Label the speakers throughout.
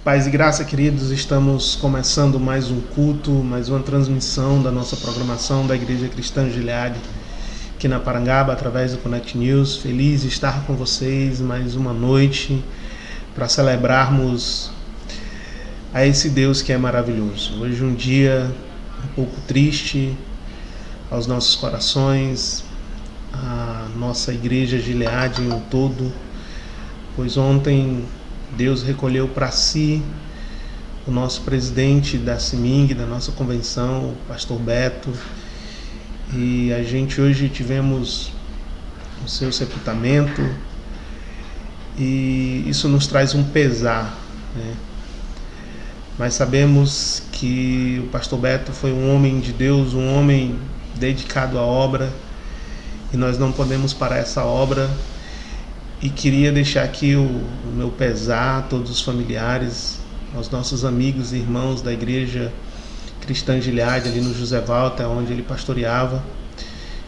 Speaker 1: Paz e graça, queridos, estamos começando mais um culto, mais uma transmissão da nossa programação da Igreja Cristã Gileade, aqui na Parangaba, através do Connect News. Feliz de estar com vocês mais uma noite para celebrarmos a esse Deus que é maravilhoso. Hoje um dia um pouco triste aos nossos corações, a nossa Igreja Gileade em um todo, pois ontem Deus recolheu para si o nosso presidente da CIMING, da nossa convenção, o pastor Beto, e a gente hoje tivemos o seu sepultamento e isso nos traz um pesar, né? Mas sabemos que o pastor Beto foi um homem de Deus, um homem dedicado à obra, e nós não podemos parar essa obra. E queria deixar aqui o meu pesar a todos os familiares, aos nossos amigos e irmãos da Igreja Cristã Gileade, ali no José Walter, onde ele pastoreava.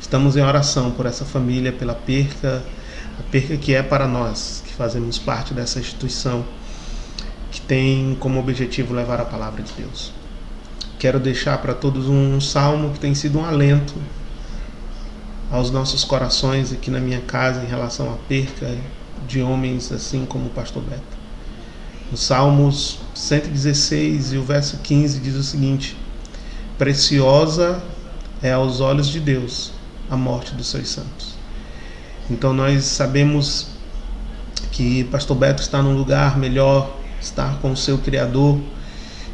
Speaker 1: Estamos em oração por essa família, pela perca, a perca que é para nós, que fazemos parte dessa instituição, que tem como objetivo levar a palavra de Deus. Quero deixar para todos um salmo que tem sido um alento aos nossos corações aqui na minha casa em relação à perca de homens assim como o pastor Beto. No Salmos 116 e o verso 15 diz o seguinte: preciosa é aos olhos de Deus a morte dos seus santos. Então nós sabemos que pastor Beto está num lugar melhor, está com o seu Criador,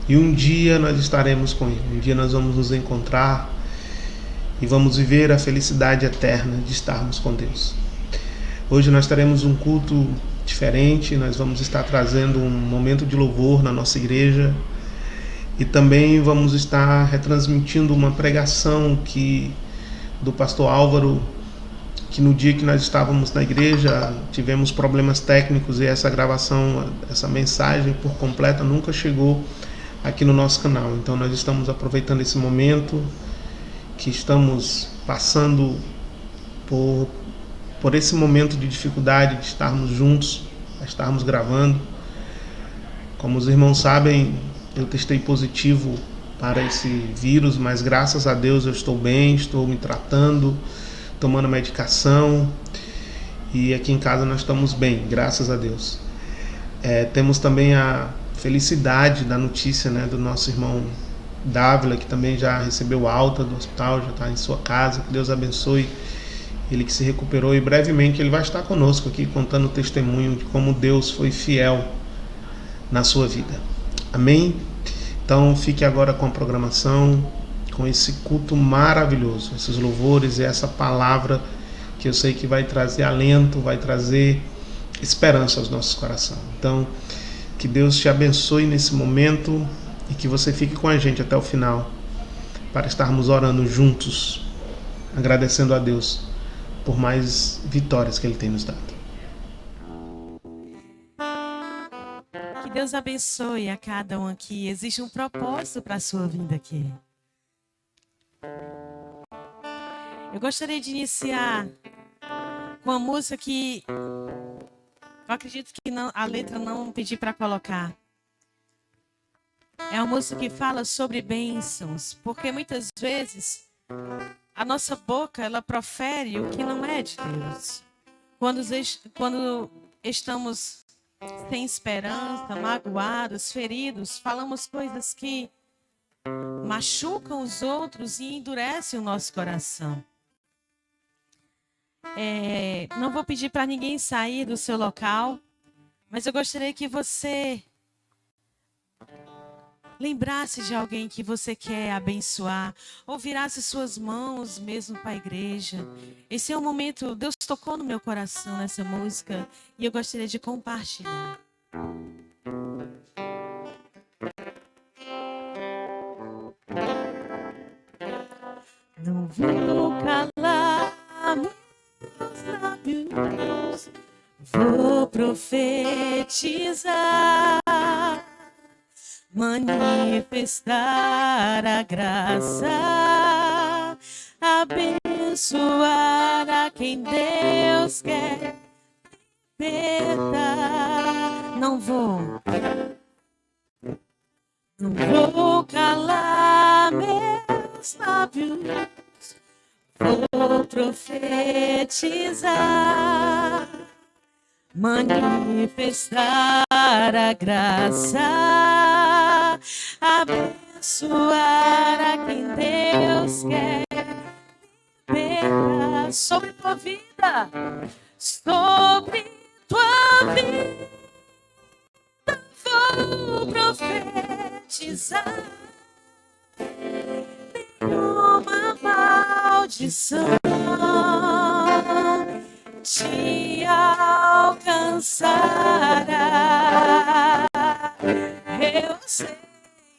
Speaker 1: e um dia nós estaremos com ele, um dia nós vamos nos encontrar e vamos viver a felicidade eterna de estarmos com Deus. Hoje nós teremos um culto diferente, nós vamos estar trazendo um momento de louvor na nossa igreja e também vamos estar retransmitindo uma pregação do pastor Álvaro, que no dia que nós estávamos na igreja tivemos problemas técnicos e essa gravação, essa mensagem por completa nunca chegou aqui no nosso canal. Então nós estamos aproveitando esse momento que estamos passando por esse momento de dificuldade de estarmos juntos, de estarmos gravando. Como os irmãos sabem, eu testei positivo para esse vírus, mas graças a Deus eu estou bem, estou me tratando, tomando medicação, e aqui em casa nós estamos bem, graças a Deus. Temos também a felicidade da notícia, né, do nosso irmão Dávila, que também já recebeu alta do hospital, já está em sua casa. Que Deus abençoe ele, que se recuperou, e brevemente ele vai estar conosco aqui contando o testemunho de como Deus foi fiel na sua vida. Amém? Então fique agora com a programação, com esse culto maravilhoso, esses louvores e essa palavra que eu sei que vai trazer alento, vai trazer esperança aos nossos corações. Então que Deus te abençoe nesse momento e que você fique com a gente até o final, para estarmos orando juntos, agradecendo a Deus por mais vitórias que Ele tem nos dado.
Speaker 2: Que Deus abençoe a cada um aqui. Existe um propósito para a sua vinda aqui. Eu gostaria de iniciar com uma música que eu acredito que a letra não pedi para colocar. É uma música que fala sobre bênçãos, porque muitas vezes a nossa boca ela profere o que não é de Deus. Quando estamos sem esperança, magoados, feridos, falamos coisas que machucam os outros e endurecem o nosso coração. Não vou pedir para ninguém sair do seu local, mas eu gostaria que você lembrasse de alguém que você quer abençoar, ou virasse suas mãos mesmo para a igreja. Esse é o momento, Deus tocou no meu coração nessa música e eu gostaria de compartilhar. Não vou calar meus lábios, vou profetizar, manifestar a graça, abençoar a quem Deus quer libertar. Não vou Não vou calar meus lábios, vou profetizar, manifestar a graça, abençoar a quem Deus quer libertar sobre tua vida, sobre tua vida. Vou profetizar, nenhuma maldição te alcançará. Eu sei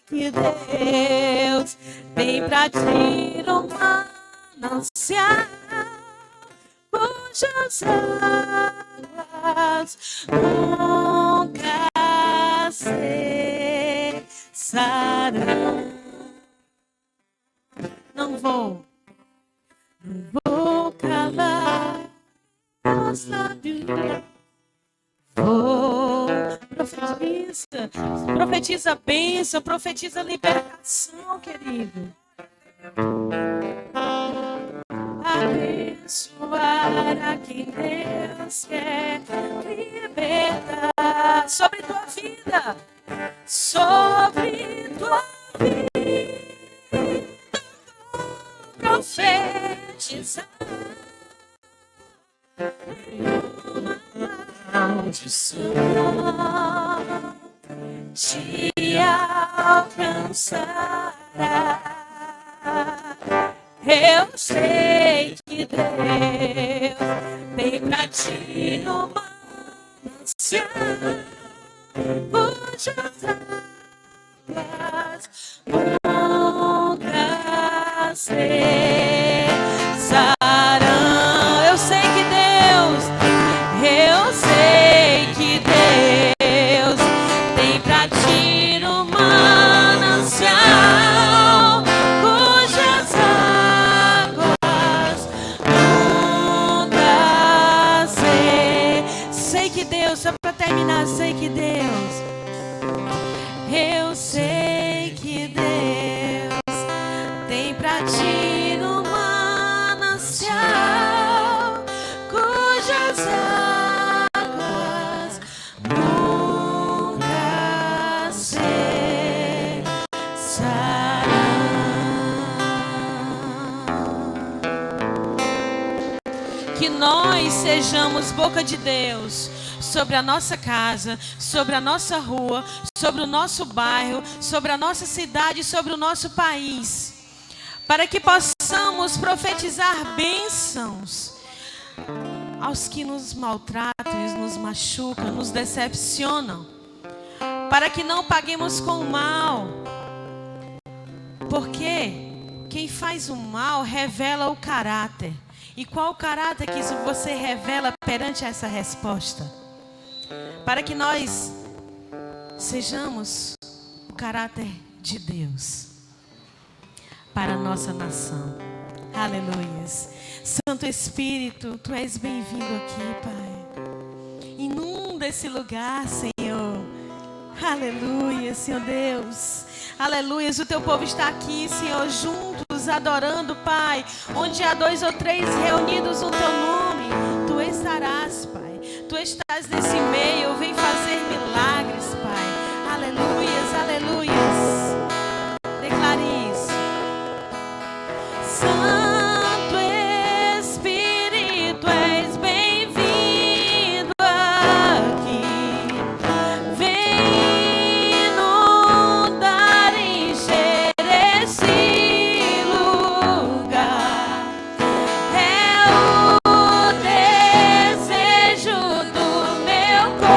Speaker 2: que Deus tem pra ti um manancial cujas águas nunca cessarão. Não vou calar os lábios. Vou profetiza bênção, profetiza libertação, querido. Abençoar a quem Deus quer libertar sobre tua vida, sobre tua vida. Profetizar, nenhuma maldição te alcançará. Eu sei que Deus tem pra ti uma manancial cujas águas nunca cessarão. Eu sei que Deus tem pra ti uma manancial cujas águas nunca cessarão. Sei que Deus, só pra terminar, sei que Deus, eu sei que Deus tem pra ti um manancial cujas águas nunca cessarão. Que nós sejamos boca de Deus sobre a nossa casa, sobre a nossa rua, sobre o nosso bairro, sobre a nossa cidade, sobre o nosso país, para que possamos profetizar bênçãos aos que nos maltratam, nos machucam, nos decepcionam, para que não paguemos com o mal, porque quem faz o mal revela o caráter. E qual o caráter que você revela perante essa resposta? Para que nós sejamos o caráter de Deus para a nossa nação. Aleluias. Santo Espírito, Tu és bem-vindo aqui, Pai. Inunda esse lugar, Senhor. Aleluia, Senhor Deus. Aleluia, o Teu povo está aqui, Senhor, juntos, adorando, Pai. Onde há 2 ou 3 reunidos no Teu nome, Tu estarás, Pai. Tu estás nesse meio, vem fazer milagres, Pai. Aleluias, aleluias. Declare isso. Santo Espírito, és bem-vindo aqui. Vem inundar, encher esse lugar. É o desejo do meu coração.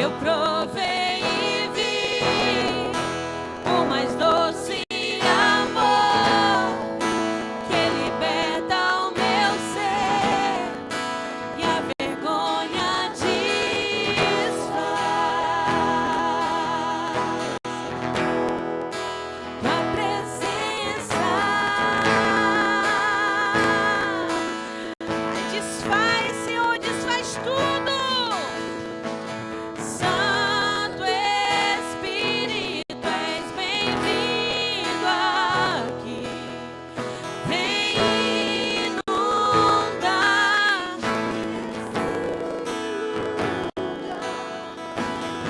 Speaker 2: Eu provei e vi o mais doce amor que liberta o meu ser e a vergonha desfaz. Tua presença desfaz, Senhor, desfaz tudo. Santo Espírito, és bem-vindo aqui. Vem inundar.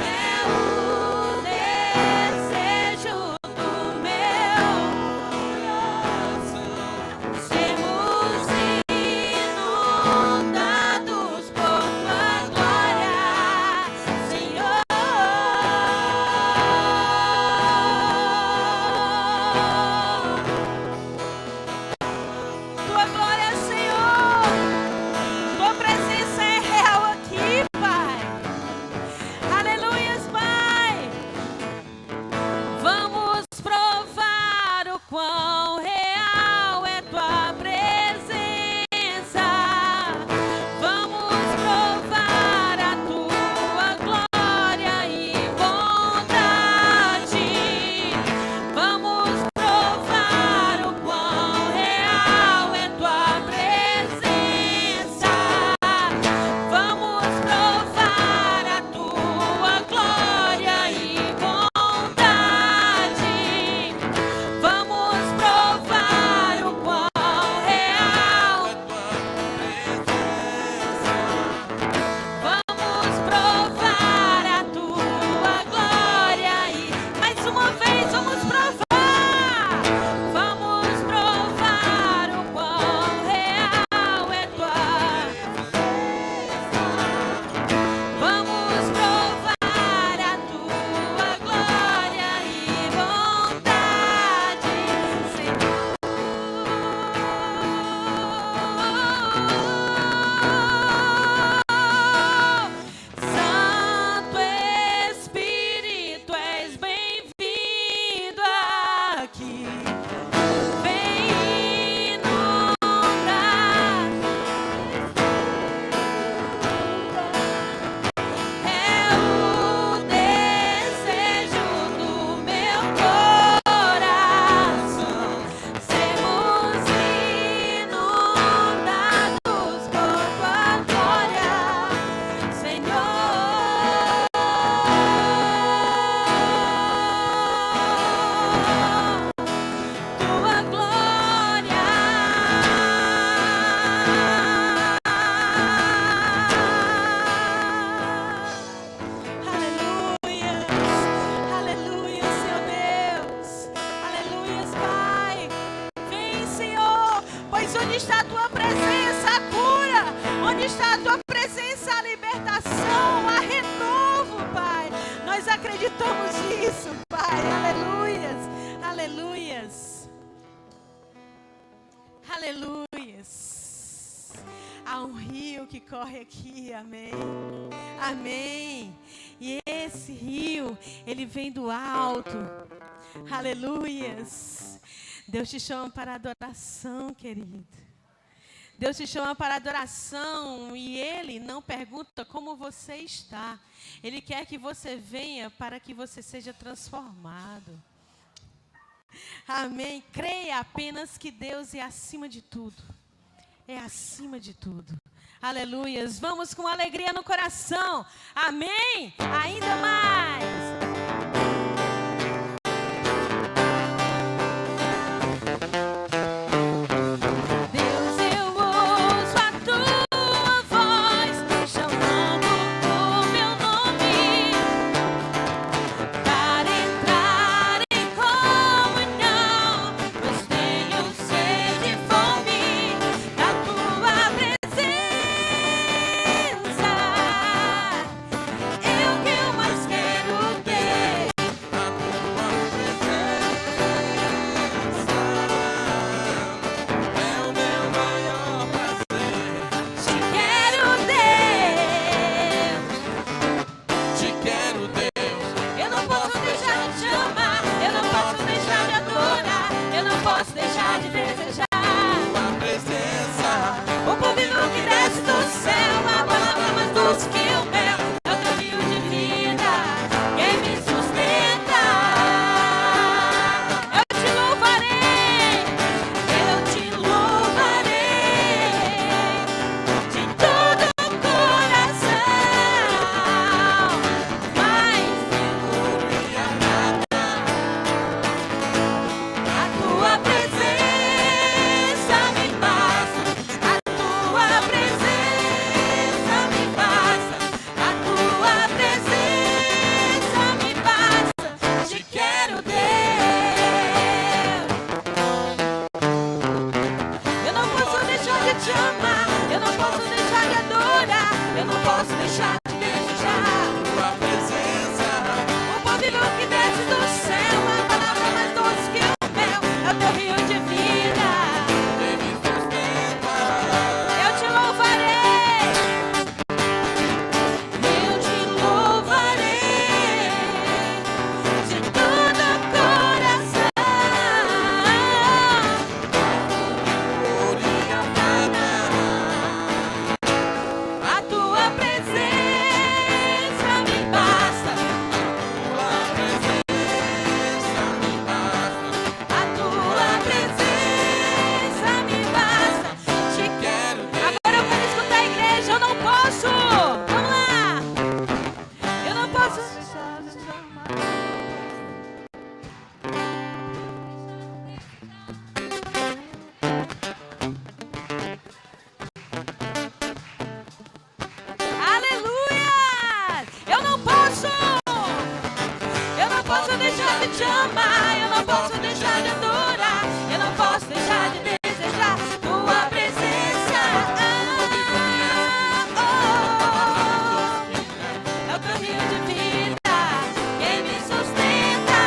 Speaker 2: É o desejo do meu coração sermos inundados por tua glória, Senhor. Tua glória, Senhor. Tua presença é real aqui, Pai. Aleluias, Pai. Vamos provar o quão real é tua presença. Vamos provar a tua glória e bondade. Vamos provar o quão real é tua presença. Vamos provar a tua glória e bondade. Vamos provar o quão real é tua presença. Vamos provar a tua glória e mais uma vez vamos provar. Vamos provar o quão real é tua presença. Vamos provar a tua glória e bondade, Senhor. Santo Espírito, és bem-vindo aqui. Vem inundar. É o desejo do meu coração sermos inundados por tua glória, Senhor. Tua glória. Aleluias, aleluias, Senhor Deus, aleluias, Pai. Vem, Senhor, pois onde está a tua presença, a cura, onde está a tua presença, a libertação, a renovo, Pai. Nós acreditamos nisso, Pai, aleluias, aleluias, aleluias. Há um rio que corre aqui, amém, amém. E esse rio, ele vem do alto, aleluias. Deus te chama para adoração, querido. Deus te chama para adoração e Ele não pergunta como você está. Ele quer que você venha para que você seja transformado. Amém. Creia apenas que Deus é acima de tudo. É acima de tudo. Aleluias. Vamos com alegria no coração. Amém. Ainda mais. Deus, eu ouço a tua voz chamando o meu nome para entrar em comunhão, pois tenho sede e fome da tua presença. Eu que eu mais quero vida, quem me sustenta.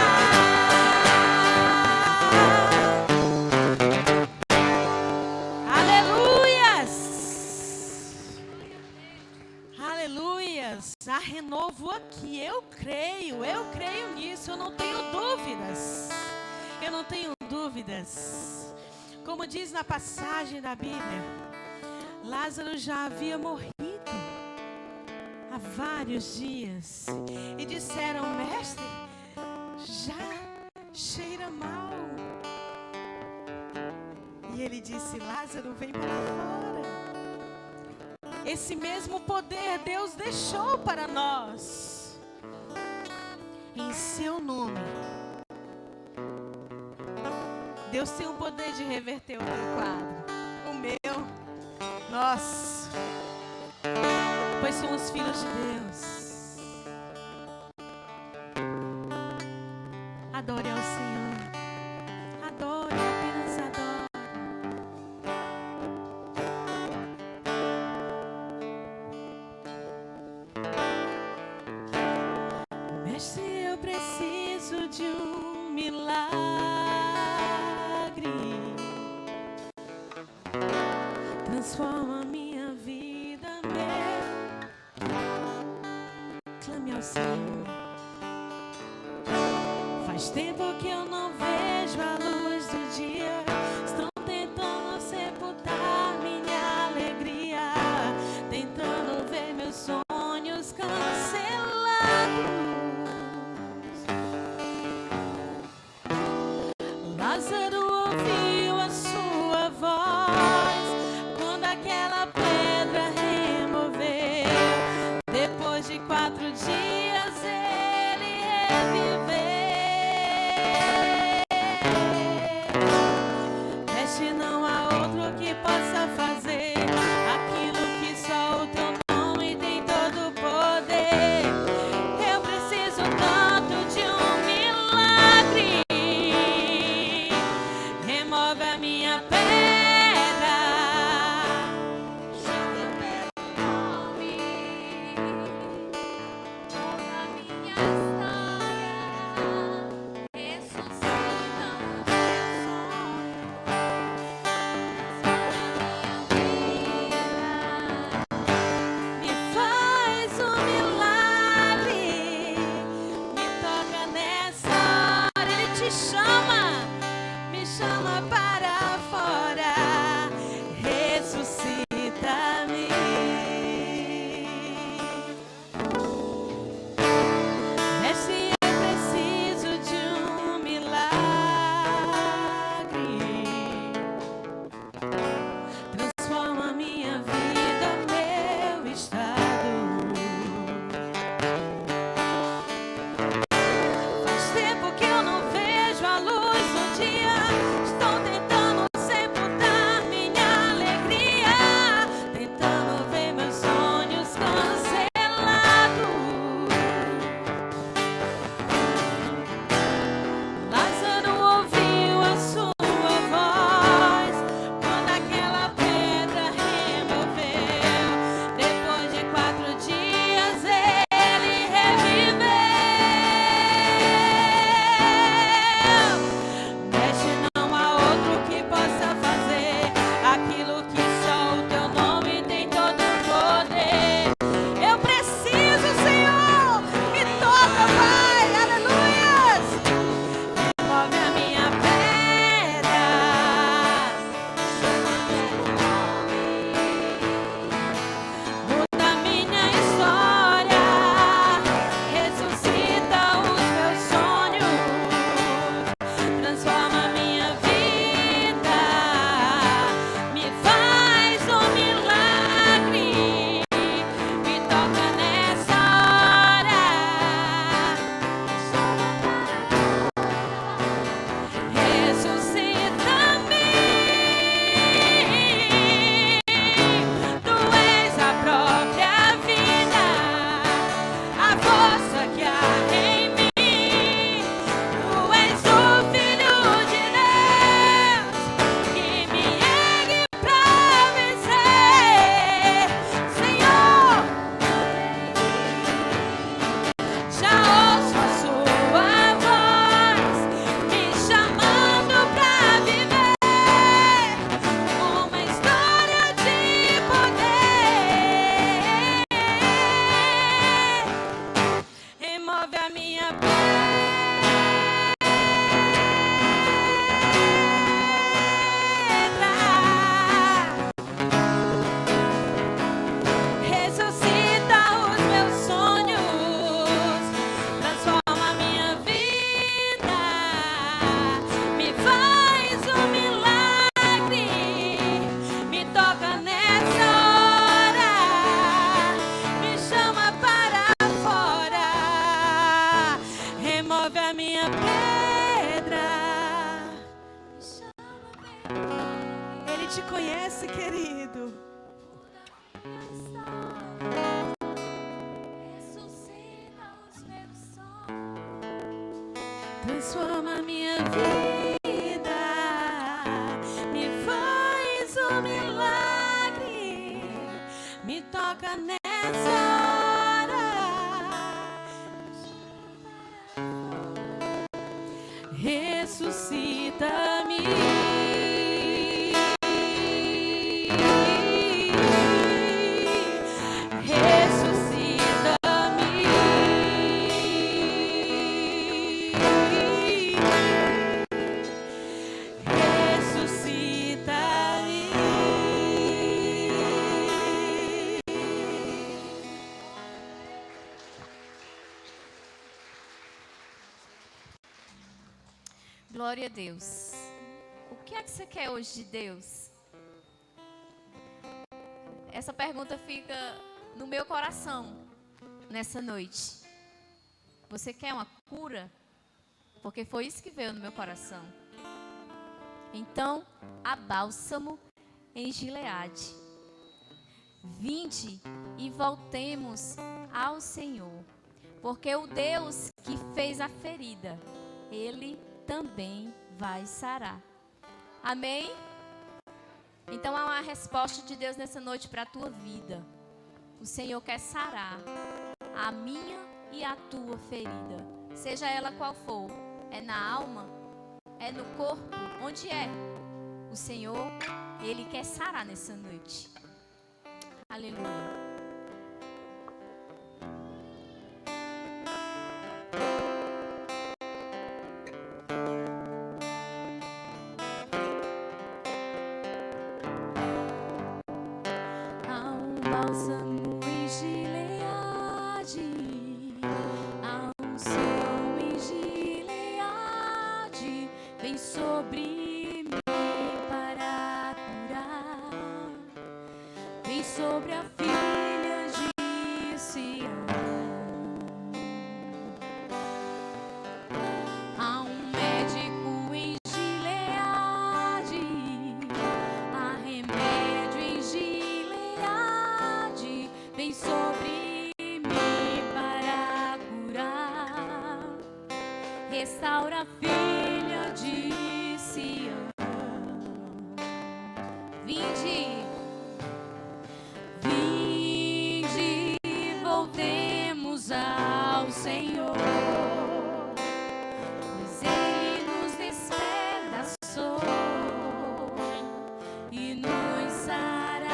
Speaker 2: Aleluias! Aleluias! Há renovo aqui, eu creio nisso, eu não tenho dúvidas. Eu não tenho dúvidas. Como diz na passagem da Bíblia, Lázaro já havia morrido há vários dias. E disseram, mestre, já cheira mal. E ele disse, Lázaro, vem para fora. Esse mesmo poder Deus deixou para nós. Em seu nome. Deus tem o poder de reverter o teu quadro. O meu. Nós. Pois somos filhos de Deus. Adore ao Senhor. Adore, apenas adore. Mestre, eu preciso de um milagre. Transforma minha vida, meu. Clame ao Senhor. Faz tempo que eu não vejo a luz do dia. Estão tentando sepultar minha alegria, tentando ver meus sonhos cancelados. Lázaro ouviu a sua voz quando aquela pedra removeu. Depois de 4 dias ele reviveu. remove a minha transforma minha vida, me faz um milagre, me toca nessa hora, ressuscita-me.
Speaker 3: Glória a Deus. O que é que você quer hoje de Deus? Essa pergunta fica no meu coração nessa noite. Você quer uma cura? Porque foi isso que veio no meu coração. Então, há bálsamo em Gileade. Vinde e voltemos ao Senhor, porque o Deus que fez a ferida, Ele também vai sarar. Amém? Então há uma resposta de Deus nessa noite para a tua vida. O Senhor quer sarar a minha e a tua ferida, seja ela qual for. É na alma? É no corpo? Onde é? O Senhor, Ele quer sarar nessa noite. Aleluia. Bálsamo em Gileade, a unção em Gileade vem sobre mim para curar, vem sobre a filha de Sião. Há um médico em Gileade, há remédio em Gileade, vem sobre mim para curar, restaura a filha de Sião. Vinde, vinde, voltemos ao Senhor, pois Ele nos despedaçou e nos sarará.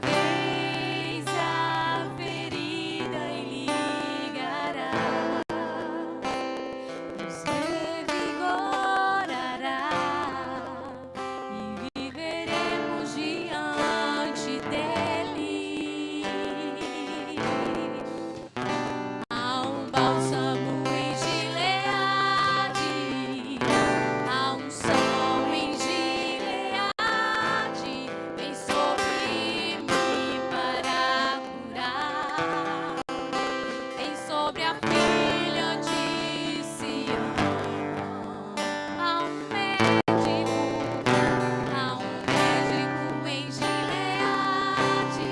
Speaker 3: Fez a ferida e ligará, nos revigorará e viveremos diante dele. Há um bálsamo em Gileade, há um sol em Gileade, vem sobre mim para curar, vem sobre a filha de Sião. Há um médico em Gileade,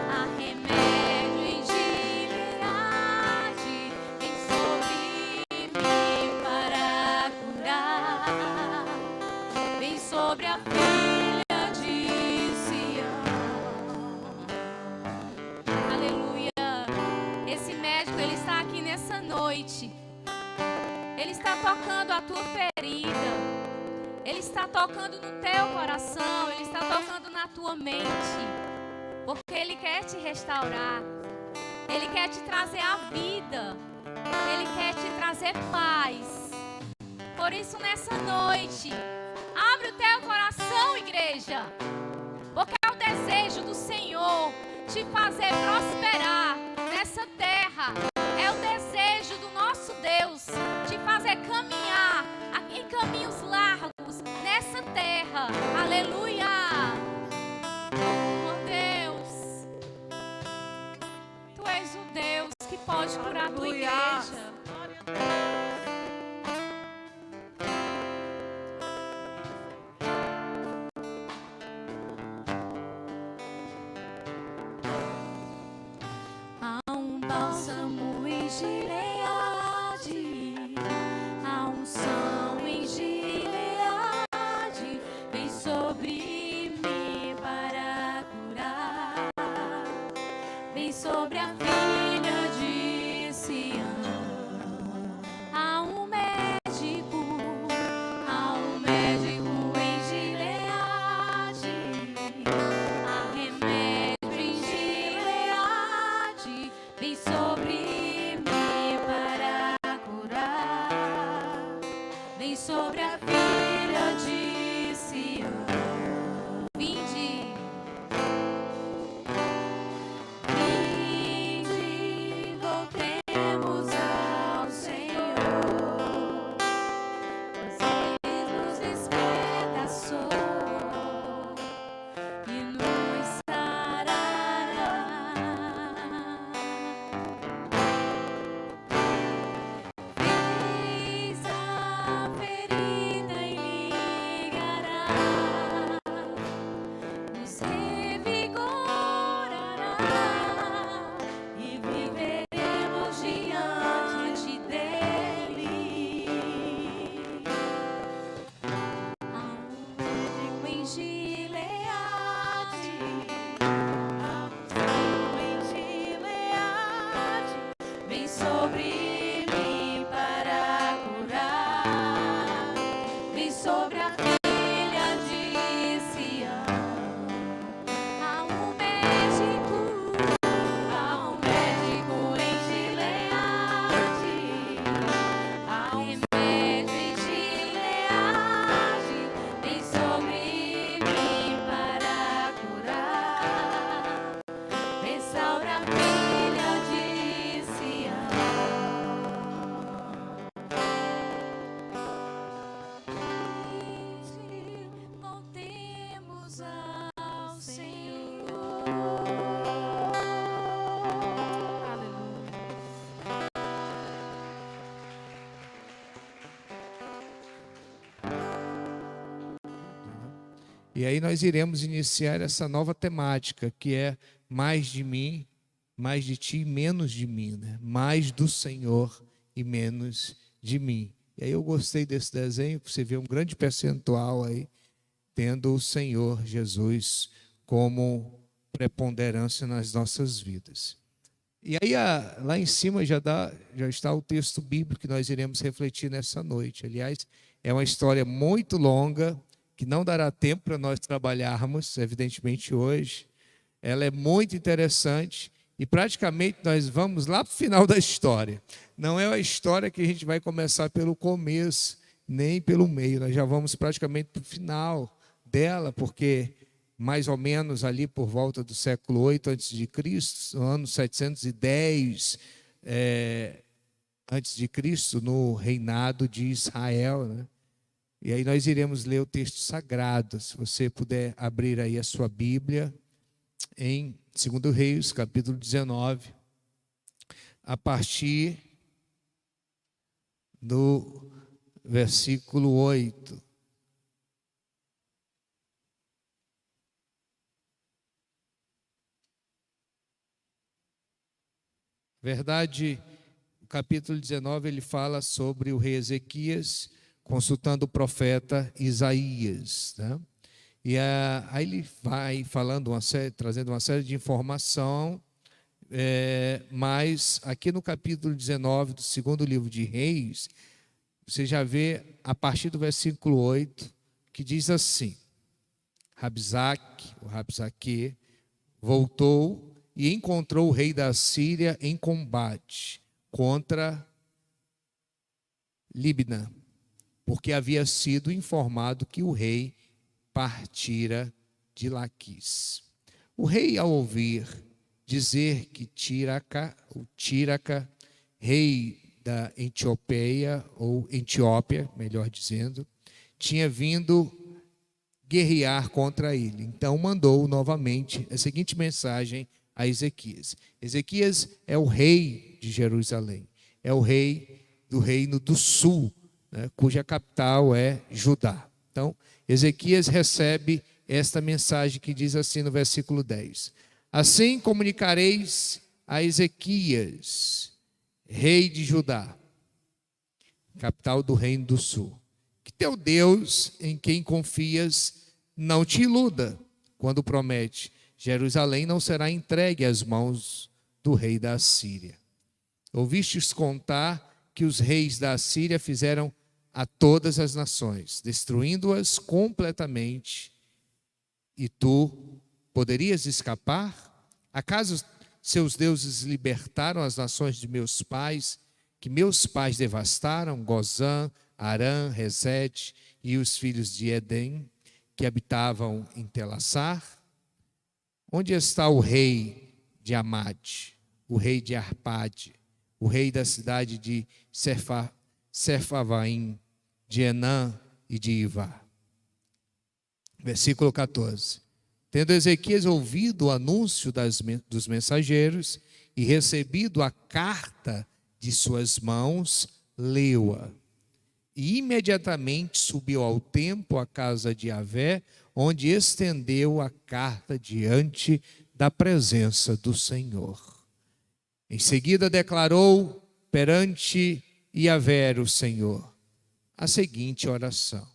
Speaker 3: há remédio em Gileade, vem sobre mim para curar, vem sobre a filha de Sião. Aleluia. Esse médico, ele está aqui nessa noite. Ele está tocando a tua ferida. Ele está tocando no teu coração, Ele está tocando na tua mente, porque Ele quer te restaurar, Ele quer te trazer a vida, Ele quer te trazer paz. Por isso, nessa noite, abre o teu coração, igreja, porque é o desejo do Senhor te fazer prosperar nessa terra. É o desejo do nosso Deus te fazer caminhar em caminhos largos nessa terra. Aleluia! Oh Deus, Tu és o Deus que pode curar a tua igreja. Há um bálsamo em Gileade, há unção em Gileade, vem sobre mim para curar, vem sobre a filha de Sião. Há um médico em Gileade, há remédio em Gileade, vem sobre mim para curar, vem sobre a filha de Sião. Vinde, voltemos ao Senhor, pois Ele nos despedaçou e nos sarará. Fez a ferida e ligará, nos revigorará e viveremos diante dele. Há um médico em Gileade, há unção em Gileade, vem sobre mim para curar, vem sobre a filha de Sião. Há um médico em Gileade, há remédio em Gileade, vem sobre mim para curar, restaura a filha de Sião. Voltemos ao Senhor. Aleluia.
Speaker 4: E aí nós iremos iniciar essa nova temática, que é mais de mim, mais de ti, menos de mim, né? Mais do Senhor e menos de mim. E aí eu gostei desse desenho, você vê um grande percentual aí, tendo o Senhor Jesus como preponderância nas nossas vidas. E aí lá em cima já está o texto bíblico que nós iremos refletir nessa noite. Aliás, é uma história muito longa, que não dará tempo para nós trabalharmos, evidentemente, hoje. Ela é muito interessante e praticamente nós vamos lá para o final da história. Não é a história que a gente vai começar pelo começo, nem pelo meio. Nós já vamos praticamente para o final dela, porque mais ou menos ali por volta do século 8 a.C., no ano 710 a.C., no reinado de Israel, né? E aí nós iremos ler o texto sagrado. Se você puder abrir aí a sua Bíblia, em 2 Reis, capítulo 19, a partir do versículo 8. Verdade, o capítulo 19 ele fala sobre o rei Ezequias consultando o profeta Isaías, né? E aí ele vai falando trazendo uma série de informação, mas aqui no capítulo 19 do segundo livro de Reis, você já vê a partir do versículo 8 que diz assim: Rabsaque, o Rabsaque, voltou e encontrou o rei da Síria em combate contra Libna, porque havia sido informado que o rei partira de Laquis. O rei, ao ouvir dizer que Tíraca, rei da Etiópia, melhor dizendo, tinha vindo guerrear contra ele. Então mandou novamente a seguinte mensagem a Ezequias. Ezequias é o rei de Jerusalém, é o rei do reino do sul, né, cuja capital é Judá. Então, Ezequias recebe esta mensagem que diz assim no versículo 10: Assim comunicareis a Ezequias, rei de Judá, capital do reino do sul, que teu Deus, em quem confias, não te iluda, quando promete: Jerusalém não será entregue às mãos do rei da Assíria. Ouvistes contar que os reis da Assíria fizeram a todas as nações, destruindo-as completamente, e tu poderias escapar? Acaso seus deuses libertaram as nações de meus pais, que meus pais devastaram, Gozã, Arã, Rezete e os filhos de Edém, que habitavam em Telassar? Onde está o rei de Amate, o rei de Arpade, o rei da cidade de Sepharvaim, de Enã e de Ivá? Versículo 14. Tendo Ezequias ouvido o anúncio dos mensageiros e recebido a carta de suas mãos, leu-a. E imediatamente subiu ao templo, à casa de Yahvé, onde estendeu a carta diante da presença do Senhor. Em seguida declarou perante Yahvé, o Senhor, a seguinte oração: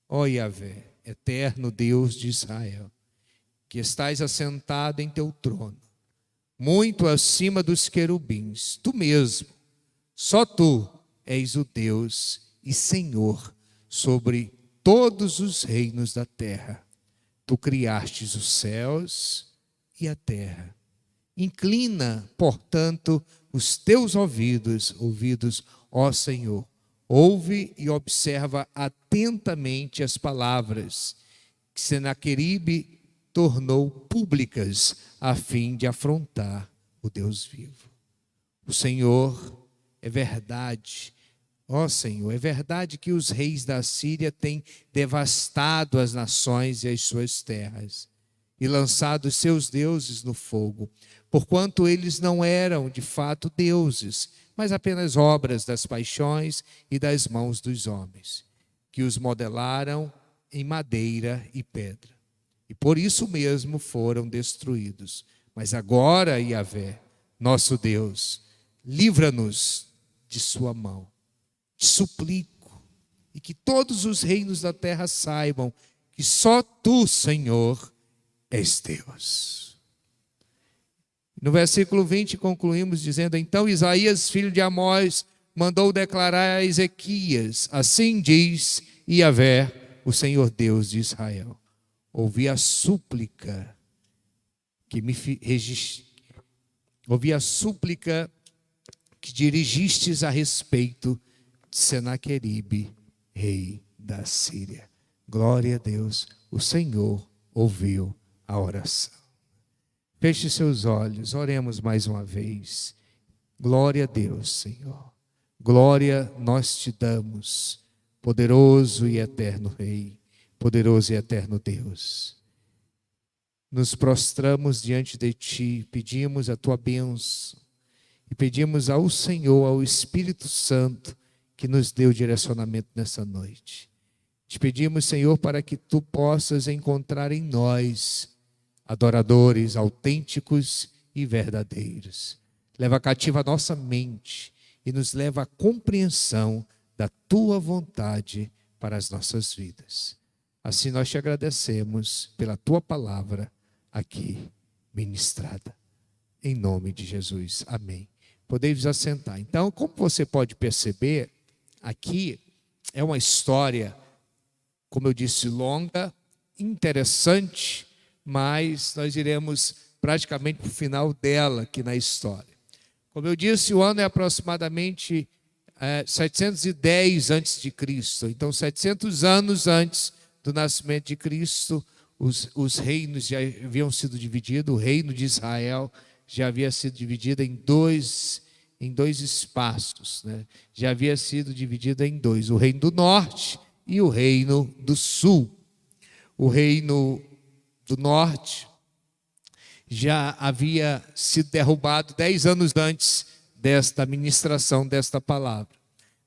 Speaker 4: Ó Yahvé, eterno Deus de Israel, que estás assentado em teu trono, muito acima dos querubins, tu mesmo, só tu és o Deus e Senhor sobre todos os reinos da terra. Tu criastes os céus e a terra. Inclina, portanto, os teus ouvidos, ó Senhor. Ouve e observa atentamente as palavras que Senaqueribe tornou públicas a fim de afrontar o Deus vivo. O Senhor é verdade. Ó Senhor, é verdade que os reis da Síria têm devastado as nações e as suas terras e lançado os seus deuses no fogo, porquanto eles não eram de fato deuses, mas apenas obras das paixões e das mãos dos homens, que os modelaram em madeira e pedra. E por isso mesmo foram destruídos. Mas agora, Yahvé, nosso Deus, livra-nos de sua mão. Te suplico, e que todos os reinos da terra saibam que só tu, Senhor, és Deus. No versículo 20 concluímos dizendo: Então Isaías, filho de Amós, mandou declarar a Ezequias: Assim diz Yahvé, o Senhor Deus de Israel. Ouvi a súplica que dirigistes a respeito de Senaqueribe, rei da Síria. Glória a Deus, o Senhor ouviu a oração. Feche seus olhos, oremos mais uma vez. Glória a Deus, Senhor. Glória nós te damos, poderoso e eterno Rei, poderoso e eterno Deus. Nos prostramos diante de Ti, pedimos a Tua bênção e pedimos ao Senhor, ao Espírito Santo, que nos dê o direcionamento nessa noite. Te pedimos, Senhor, para que Tu possas encontrar em nós adoradores autênticos e verdadeiros. Leva cativa a nossa mente e nos leva à compreensão da Tua vontade para as nossas vidas. Assim nós te agradecemos pela Tua palavra aqui ministrada. Em nome de Jesus. Amém. Podeis vos assentar. Então, como você pode perceber, aqui é uma história como eu disse, longa, interessante, mas nós iremos praticamente para o final dela aqui na história. Como eu disse, o ano é aproximadamente 710 a.C. Então, 700 anos antes do nascimento de Cristo, os reinos já haviam sido divididos. O reino de Israel já havia sido dividido em dois espaços, né? Já havia sido dividido em dois: o reino do norte e o reino do sul. O reino do norte já havia sido derrubado 10 anos antes desta ministração desta palavra.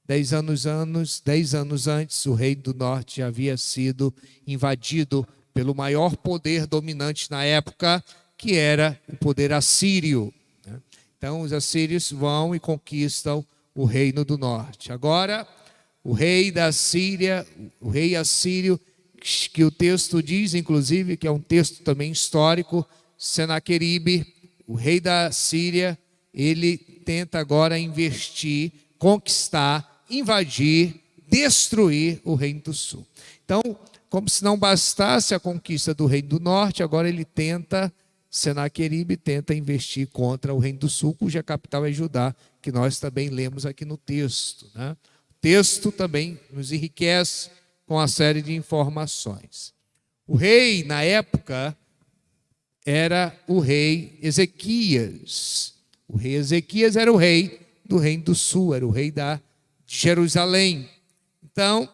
Speaker 4: 10 anos antes, o reino do norte já havia sido invadido pelo maior poder dominante na época, que era o poder assírio. Então, os assírios vão e conquistam o reino do norte. Agora, o rei da Síria, o rei assírio, que o texto diz, inclusive, que é um texto também histórico, Senaqueribe, o rei da Síria, ele tenta agora investir, conquistar, invadir, destruir o reino do sul. Então, como se não bastasse a conquista do reino do norte, agora Senaqueribe tenta investir contra o reino do sul, cuja capital é Judá, que nós também lemos aqui no texto, né? O texto também nos enriquece com a série de informações. O rei, na época, era o rei Ezequias. O rei Ezequias era o rei do reino do sul, era o rei de Jerusalém. Então,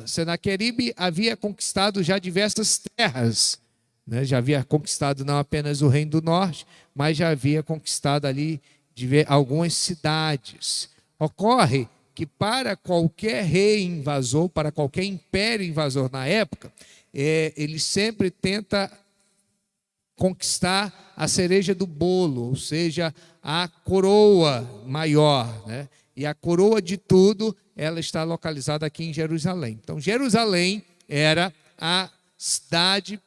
Speaker 4: Senaqueribe havia conquistado já diversas terras, né? Já havia conquistado não apenas o reino do norte, mas já havia conquistado ali algumas cidades. Ocorre que para qualquer rei invasor, para qualquer império invasor na época, ele sempre tenta conquistar a cereja do bolo, ou seja, a coroa maior, né? E a coroa de tudo, ela está localizada aqui em Jerusalém. Então, Jerusalém era a cidade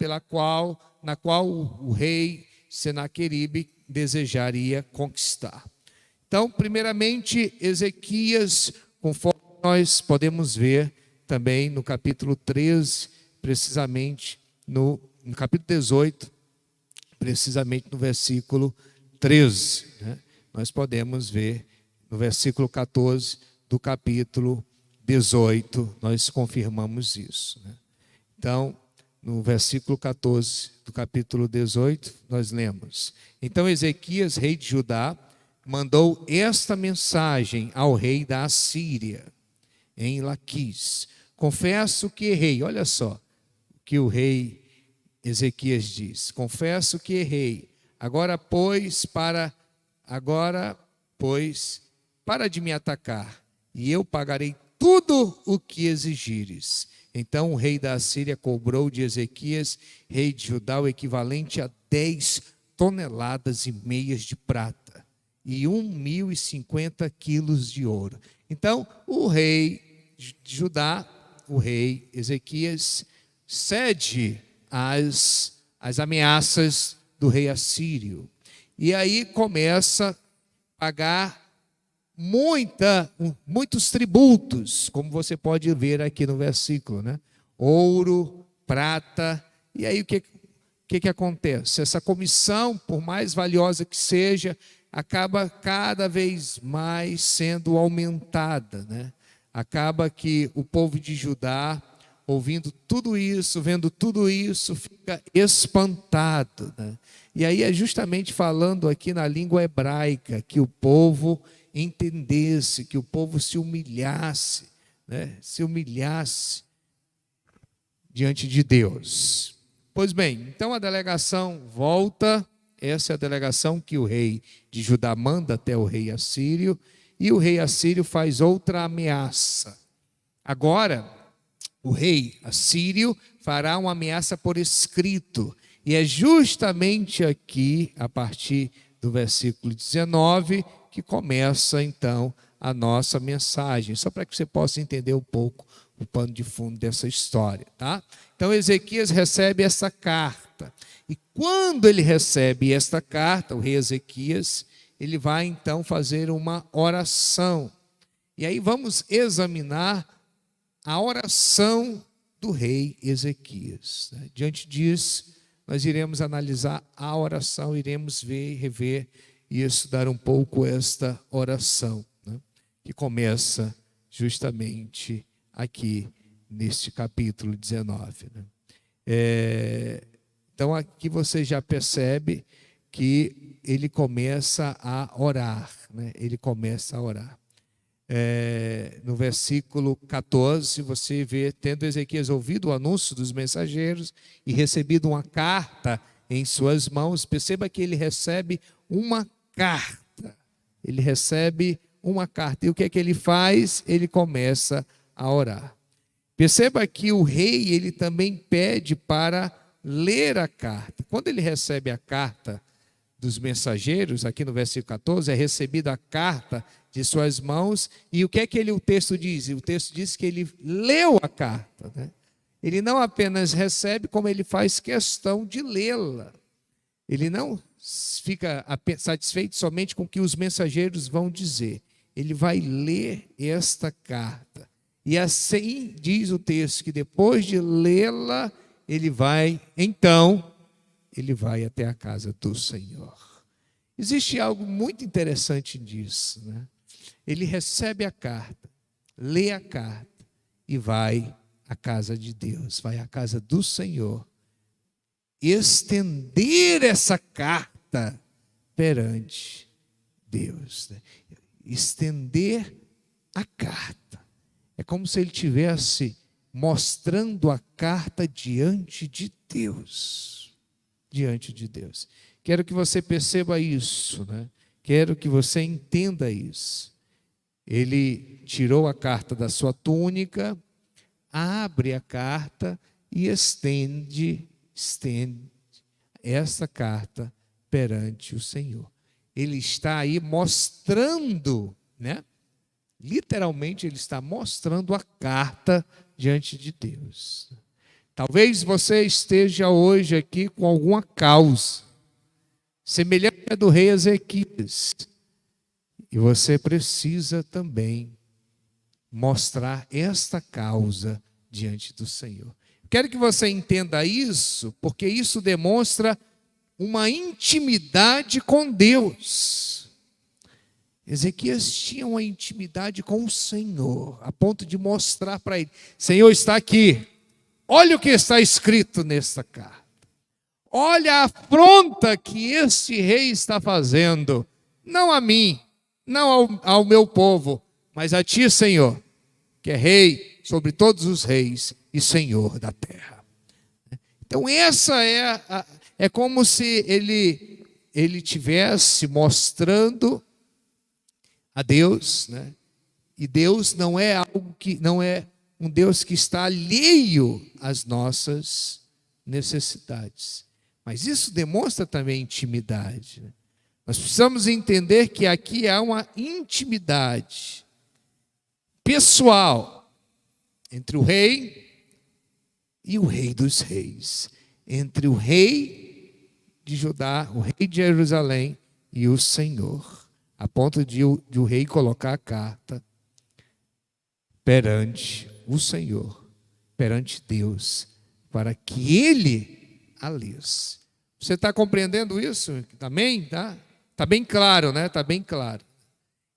Speaker 4: na qual o rei Senaqueribe desejaria conquistar. Então, primeiramente, Ezequias, conforme nós podemos ver também no capítulo 13, precisamente no capítulo 18, precisamente no versículo 13, né? Nós podemos ver no versículo 14 do capítulo 18, nós confirmamos isso, né? Então, no versículo 14 do capítulo 18, nós lemos: Então Ezequias, rei de Judá, mandou esta mensagem ao rei da Assíria, em Laquis: Confesso que errei. Olha só o que o rei Ezequias diz: Confesso que errei. Agora, pois, para de me atacar, e eu pagarei tudo o que exigires. Então o rei da Assíria cobrou de Ezequias, rei de Judá, o equivalente a 10 toneladas e meias de prata e 1.050 quilos de ouro. Então o rei de Judá, o rei Ezequias, cede às ameaças do rei assírio. E aí começa a pagar muitos tributos, como você pode ver aqui no versículo, né? Ouro, prata. E aí o que acontece? Essa comissão, por mais valiosa que seja, acaba cada vez mais sendo aumentada, né? Acaba que o povo de Judá, ouvindo tudo isso, vendo tudo isso, fica espantado, né? E aí é justamente falando aqui na língua hebraica que o povo entendesse, que o povo se humilhasse, né? Se humilhasse diante de Deus. Pois bem, então a delegação volta. Essa é a delegação que o rei de Judá manda até o rei assírio, e o rei assírio faz outra ameaça. Agora, o rei assírio fará uma ameaça por escrito, e é justamente aqui, a partir do versículo 19, que começa então a nossa mensagem, só para que você possa entender um pouco o pano de fundo dessa história, tá? Então Ezequias recebe essa carta, e quando ele recebe esta carta, o rei Ezequias, ele vai então fazer uma oração. E aí vamos examinar a oração do rei Ezequias. Diante disso, nós iremos analisar a oração, iremos ver e rever e estudar um pouco esta oração, né, que começa justamente aqui neste capítulo 19. Né. Então aqui você já percebe que ele começa a orar, né? Ele começa a orar. No versículo 14, você vê: tendo Ezequias ouvido o anúncio dos mensageiros e recebido uma carta em suas mãos. Perceba que ele recebe uma carta. Ele recebe uma carta. E o que é que ele faz? Ele começa a orar. Perceba que o rei, ele também pede para ler a carta. Quando ele recebe a carta dos mensageiros, aqui no versículo 14, é recebida a carta de suas mãos, e o que é que o texto diz? O texto diz que ele leu a carta, né? Ele não apenas recebe, como ele faz questão de lê-la. Ele não fica satisfeito somente com o que os mensageiros vão dizer. Ele vai ler esta carta. E assim diz o texto, que depois de lê-la, ele vai até a casa do Senhor. Existe algo muito interessante nisso, né? Ele recebe a carta, lê a carta e vai à casa de Deus, vai à casa do Senhor, estender essa carta perante Deus, né? Estender a carta. É como se ele estivesse mostrando a carta diante de Deus. Diante de Deus. Quero que você perceba isso, né? Quero que você entenda isso. Ele tirou a carta da sua túnica, abre a carta e estende essa carta perante o Senhor. Ele está aí mostrando, né? Literalmente ele está mostrando a carta diante de Deus. Talvez você esteja hoje aqui com alguma causa semelhante à do rei Ezequias. E você precisa também mostrar esta causa diante do Senhor. Quero que você entenda isso, porque isso demonstra uma intimidade com Deus. Ezequias tinha uma intimidade com o Senhor, a ponto de mostrar para ele: Senhor, está aqui, olha o que está escrito nesta carta. Olha a afronta que este rei está fazendo, não a mim, não ao meu povo, mas a ti, Senhor, que é rei sobre todos os reis e Senhor da terra. Então essa é como se ele tivesse mostrando a Deus, né? E Deus não é um Deus que está alheio às nossas necessidades. Mas isso demonstra também intimidade, né? Nós precisamos entender que aqui há uma intimidade pessoal entre o rei e o rei dos reis, entre o rei de Judá, o rei de Jerusalém e o Senhor, a ponto de o rei colocar a carta perante o Senhor, perante Deus, para que ele a lesse. Você está compreendendo isso? Amém? Tá bem claro, né? Está bem claro.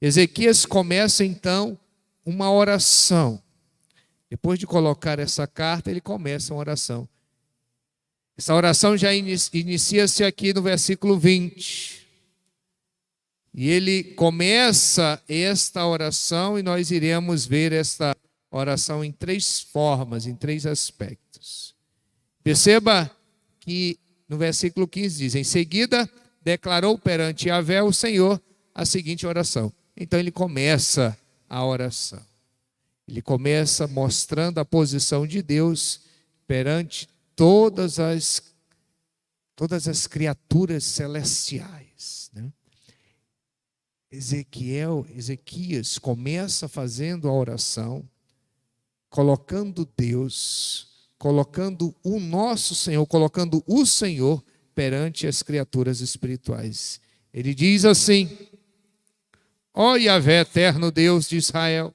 Speaker 4: Ezequias começa então uma oração. Depois de colocar essa carta, ele começa uma oração. Essa oração já inicia-se aqui no versículo 20. E ele começa esta oração e nós iremos ver esta oração em 3 formas, em 3 aspectos. Perceba que no versículo 15 diz: em seguida declarou perante Yahvé o Senhor a seguinte oração. Então ele começa a oração. Ele começa mostrando a posição de Deus perante todas as criaturas celestiais, né? Ezequias começa fazendo a oração, colocando Deus, colocando o nosso Senhor, colocando o Senhor perante as criaturas espirituais. Ele diz assim: ó Yahvé, eterno Deus de Israel,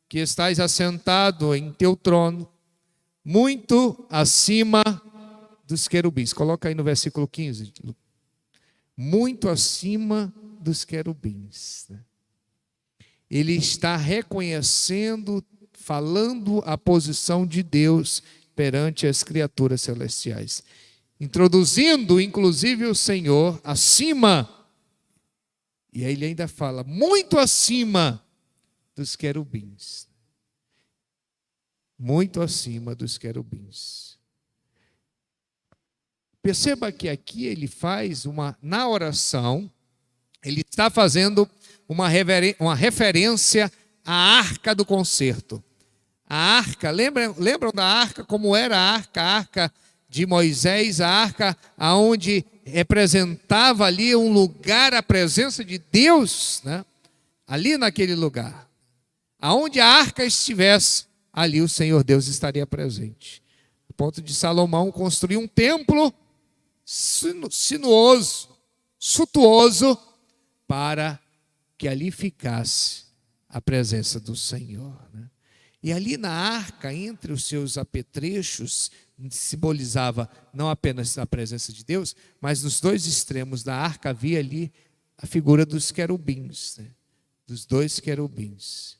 Speaker 4: que estás assentado em teu trono, muito acima dos querubins. Coloca aí no versículo 15. Muito acima dos querubins. Ele está reconhecendo, falando a posição de Deus perante as criaturas celestiais. Introduzindo, inclusive, o Senhor acima. E aí ele ainda fala, muito acima dos querubins. Muito acima dos querubins. Perceba que aqui ele faz na oração, ele está fazendo uma referência à arca do concerto. A arca, lembram da arca, como era a arca de Moisés, a arca onde representava ali um lugar, a presença de Deus, né? Ali naquele lugar. Aonde a arca estivesse, ali o Senhor Deus estaria presente. A ponto de Salomão construir um templo sinuoso, suntuoso, para que ali ficasse a presença do Senhor, né? E ali na arca, entre os seus apetrechos, simbolizava não apenas a presença de Deus, mas nos dois extremos da arca havia ali a figura dos querubins, né? Dos dois querubins.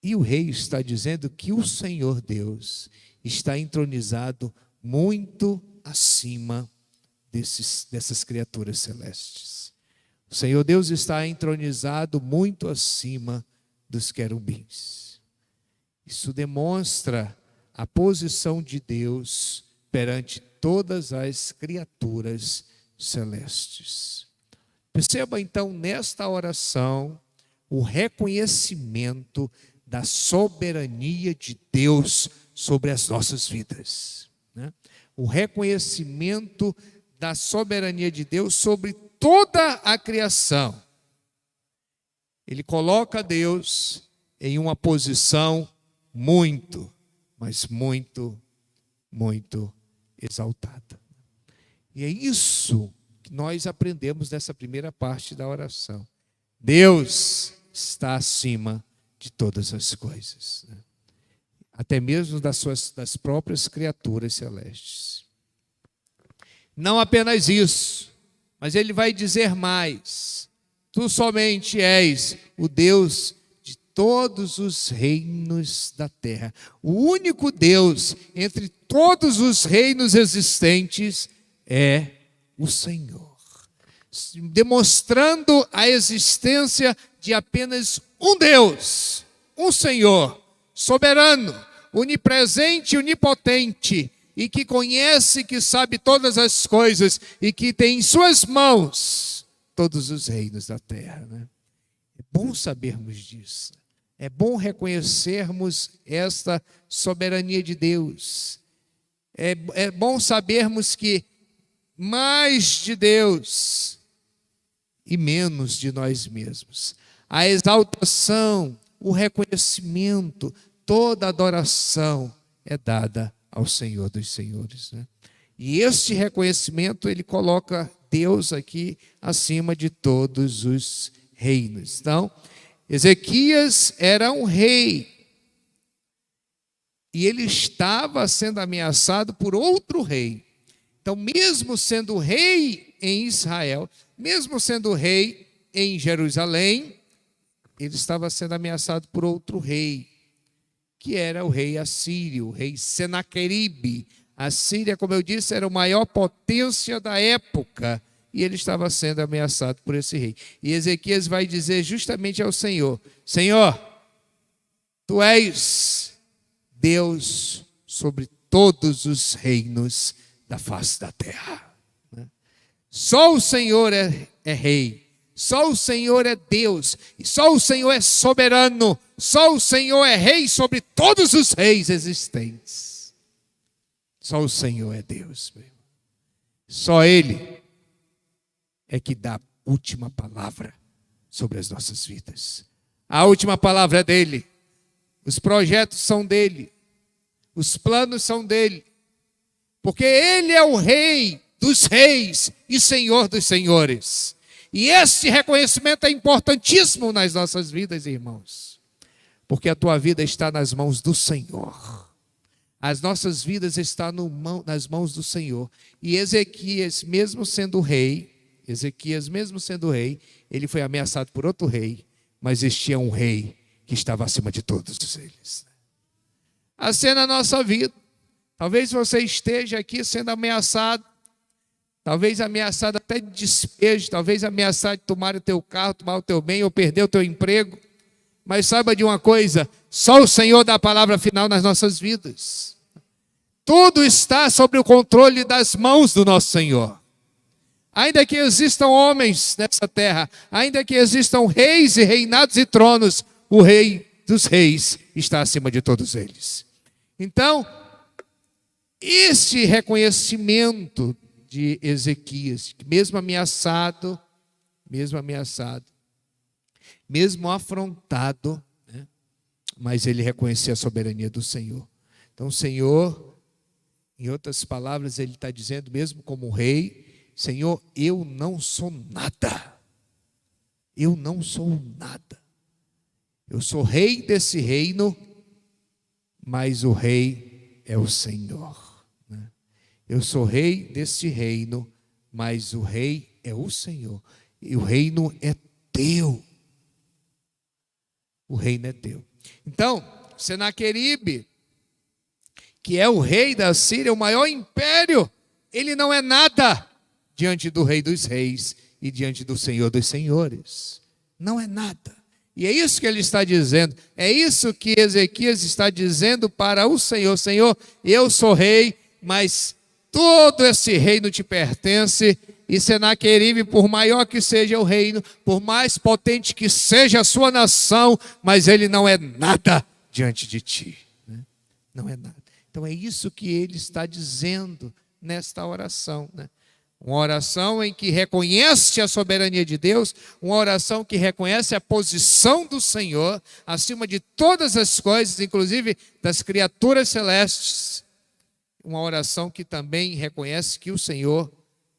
Speaker 4: E o rei está dizendo que o Senhor Deus está entronizado muito acima dessas criaturas celestes. O Senhor Deus está entronizado muito acima dos querubins. Isso demonstra a posição de Deus perante todas as criaturas celestes. Perceba então nesta oração o reconhecimento da soberania de Deus sobre as nossas vidas, né? O reconhecimento da soberania de Deus sobre toda a criação. Ele coloca Deus em uma posição muito, mas muito, muito exaltada. E é isso que nós aprendemos nessa primeira parte da oração. Deus está acima de todas as coisas, né? Até mesmo das próprias criaturas celestes. Não apenas isso, mas ele vai dizer mais. Tu somente és o Deus de todos os reinos da terra. O único Deus entre todos os reinos existentes é o Senhor. Demonstrando a existência de apenas um Deus, um Senhor, soberano, onipresente, onipotente, e que conhece, que sabe todas as coisas, e que tem em suas mãos todos os reinos da terra, né? É bom sabermos disso. É bom reconhecermos esta soberania de Deus. É bom sabermos que mais de Deus e menos de nós mesmos. A exaltação, o reconhecimento, toda adoração é dada ao Senhor dos Senhores, né? E este reconhecimento, ele coloca Deus aqui acima de todos os reinos. Então, Ezequias era um rei, e ele estava sendo ameaçado por outro rei. Então, mesmo sendo rei em Israel, mesmo sendo rei em Jerusalém, ele estava sendo ameaçado por outro rei, que era o rei assírio, o rei Senaqueribe. A Síria, como eu disse, era a maior potência da época, e ele estava sendo ameaçado por esse rei. E Ezequias vai dizer justamente ao Senhor: Senhor, tu és Deus sobre todos os reinos da face da terra. Só o Senhor é rei. Só o Senhor é Deus, e só o Senhor é soberano, só o Senhor é rei sobre todos os reis existentes. Só o Senhor é Deus, meu irmão. Só Ele é que dá a última palavra sobre as nossas vidas. A última palavra é dele, os projetos são dele, os planos são dele, porque Ele é o Rei dos reis e Senhor dos senhores. E esse reconhecimento é importantíssimo nas nossas vidas, irmãos. porque a tua vida está nas mãos do Senhor. As nossas vidas estão nas mãos do Senhor. E Ezequias, mesmo sendo rei, ele foi ameaçado por outro rei, mas existia um rei que estava acima de todos eles. Assim é na nossa vida. Talvez você esteja aqui sendo ameaçado, talvez ameaçado até de despejo, talvez ameaçado de tomar o teu carro, tomar o teu bem ou perder o teu emprego. Mas saiba de uma coisa, só o Senhor dá a palavra final nas nossas vidas. Tudo está sob o controle das mãos do nosso Senhor. Ainda que existam homens nessa terra, ainda que existam reis e reinados e tronos, o Rei dos Reis está acima de todos eles. Então, este reconhecimento de Ezequias, mesmo ameaçado, mesmo afrontado, né? Mas ele reconhecia a soberania do Senhor. Então o Senhor, em outras palavras, ele está dizendo, mesmo como rei, Senhor, eu não sou nada. Eu não sou nada. Eu sou rei desse reino, mas o rei é o Senhor. Né? Eu sou rei desse reino, mas o rei é o Senhor. E o reino é teu. O reino é teu. Então, Senaqueribe, que é o rei da Síria, o maior império, ele não é nada diante do Rei dos Reis e diante do Senhor dos Senhores. Não é nada. E é isso que ele está dizendo. É isso que Ezequias está dizendo para o Senhor. Senhor, eu sou rei, mas todo esse reino te pertence. E Senaqueribe, por maior que seja o reino, por mais potente que seja a sua nação, mas ele não é nada diante de ti. Né? Não é nada. Então é isso que ele está dizendo nesta oração. Né? Uma oração em que reconhece a soberania de Deus, uma oração que reconhece a posição do Senhor acima de todas as coisas, inclusive das criaturas celestes. Uma oração que também reconhece que o Senhor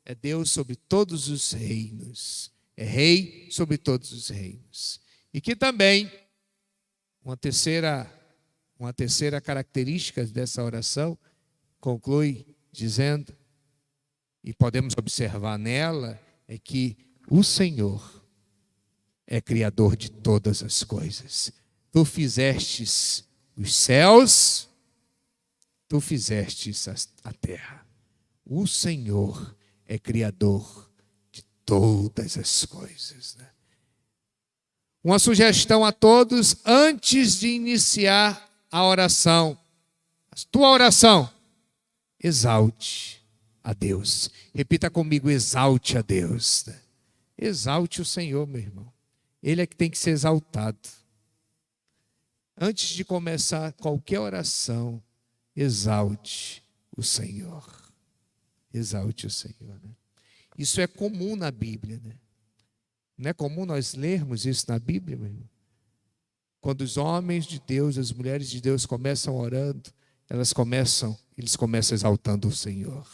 Speaker 4: é Deus sobre todos os reinos, é rei sobre todos os reinos. E que também, uma terceira característica dessa oração, conclui dizendo, e podemos observar nela, é que o Senhor é criador de todas as coisas. Tu fizestes os céus, tu fizestes a terra. O Senhor é criador de todas as coisas. Né? Uma sugestão a todos, antes de iniciar a oração, a tua oração, exalte a Deus. Repita comigo, exalte a Deus. Né? Exalte o Senhor, meu irmão. Ele é que tem que ser exaltado. Antes de começar qualquer oração, exalte o Senhor. Exalte o Senhor. Né? Isso é comum na Bíblia. Né? Não é comum nós lermos isso na Bíblia, meu irmão? Quando os homens de Deus, as mulheres de Deus começam orando, eles começam exaltando o Senhor.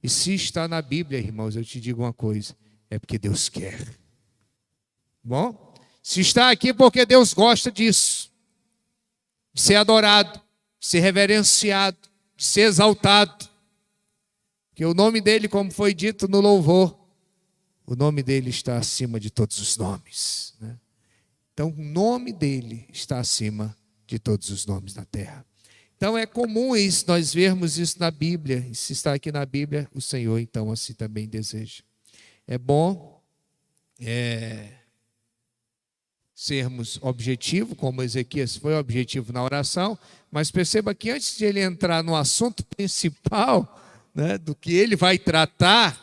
Speaker 4: E se está na Bíblia, irmãos, eu te digo uma coisa, é porque Deus quer. Bom? Se está aqui porque Deus gosta disso, de ser adorado, de ser reverenciado, de ser exaltado. Que o nome dele, como foi dito no louvor, o nome dele está acima de todos os nomes. Né? Então, o nome dele está acima de todos os nomes na terra. Então, é comum isso, nós vermos isso na Bíblia. E se está aqui na Bíblia, o Senhor, então, assim também deseja. É bom sermos objetivos, como Ezequias foi objetivo na oração, mas perceba que antes de ele entrar no assunto principal, né, do que ele vai tratar,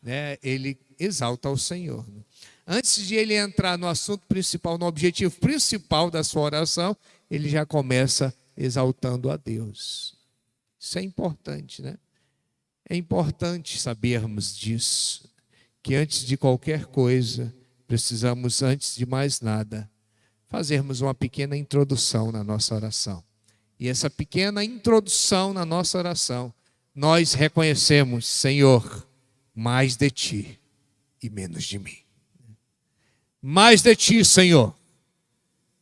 Speaker 4: né, ele exalta ao Senhor. Né? Antes de ele entrar no assunto principal, no objetivo principal da sua oração, ele já começa exaltando a Deus. Isso é importante, né? É importante sabermos disso, que antes de qualquer coisa, precisamos, antes de mais nada, fazermos uma pequena introdução na nossa oração. E essa pequena introdução na nossa oração, nós reconhecemos, Senhor, mais de Ti e menos de mim. Mais de Ti, Senhor,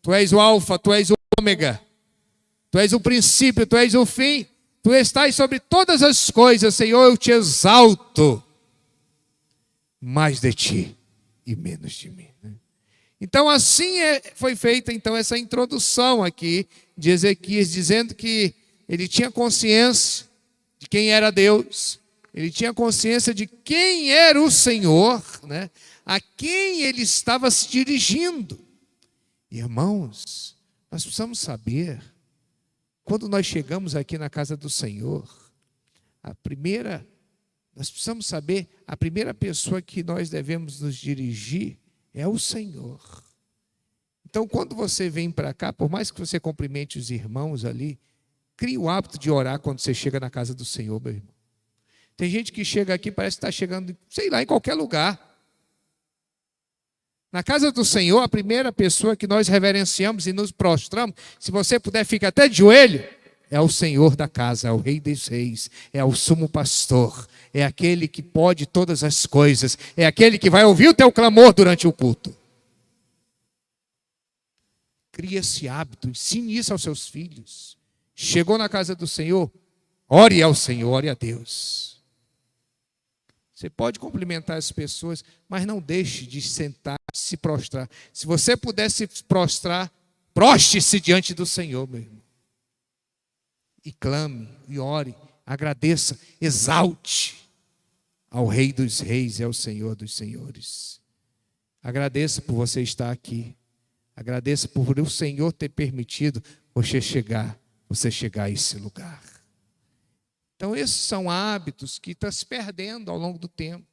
Speaker 4: Tu és o alfa, tu és o ômega. Tu és o princípio, tu és o fim. Tu estás sobre todas as coisas, Senhor, eu te exalto. Mais de ti e menos de mim. Então assim foi feita então essa introdução aqui de Ezequias, dizendo que ele tinha consciência de quem era Deus, ele tinha consciência de quem era o Senhor, né? A quem ele estava se dirigindo. Irmãos, nós precisamos saber, quando nós chegamos aqui na casa do Senhor, nós precisamos saber, a primeira pessoa que nós devemos nos dirigir é o Senhor. Então, quando você vem para cá, por mais que você cumprimente os irmãos ali, crie o hábito de orar quando você chega na casa do Senhor, meu irmão. Tem gente que chega aqui, parece que está chegando, sei lá, em qualquer lugar. Na casa do Senhor, a primeira pessoa que nós reverenciamos e nos prostramos, se você puder, fica até de joelho, é o Senhor da casa, é o Rei dos Reis, é o sumo pastor, é aquele que pode todas as coisas, é aquele que vai ouvir o teu clamor durante o culto. Crie esse hábito, ensine isso aos seus filhos. Chegou na casa do Senhor, ore ao Senhor, ore a Deus. Você pode cumprimentar as pessoas, mas não deixe de sentar, se prostrar. Se você puder se prostrar, proste-se diante do Senhor, meu irmão. E clame, e ore, agradeça, exalte ao Rei dos Reis e ao Senhor dos Senhores. Agradeça por você estar aqui. Agradeça por o Senhor ter permitido você chegar a esse lugar. Então, esses são hábitos que estão se perdendo ao longo do tempo.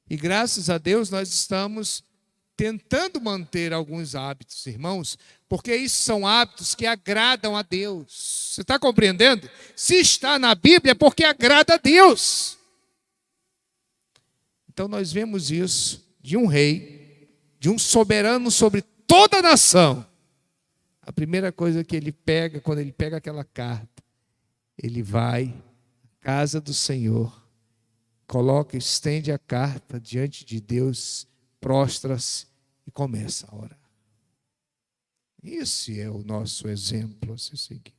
Speaker 4: E graças a Deus nós estamos tentando manter alguns hábitos, irmãos, porque isso são hábitos que agradam a Deus. Você está compreendendo? Se está na Bíblia é porque agrada a Deus. Então nós vemos isso de um rei, de um soberano sobre toda a nação. A primeira coisa que ele pega, quando ele pega aquela carta, ele vai à casa do Senhor, estende a carta diante de Deus, prostra-se e começa a orar. Esse é o nosso exemplo a ser seguido.